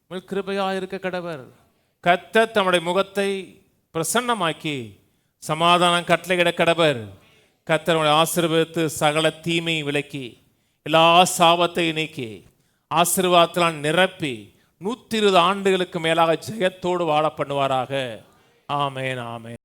உங்கள் கிருபையாக இருக்க கடவர். கர்த்தர் தம்முடைய முகத்தை பிரசன்னமாக்கி சமாதானம் கட்டளையிட கடவர். கர்த்தர் உங்களை ஆசீர்வதித்து சகல தீமையை விலக்கி எல்லா சாபத்தை நீக்கி ஆசீர்வாதத்தால் நிரப்பி 120 ஆண்டுகளுக்கு மேலாக ஜெயத்தோடு வாழ பண்ணுவாராக. ஆமென், ஆமென்.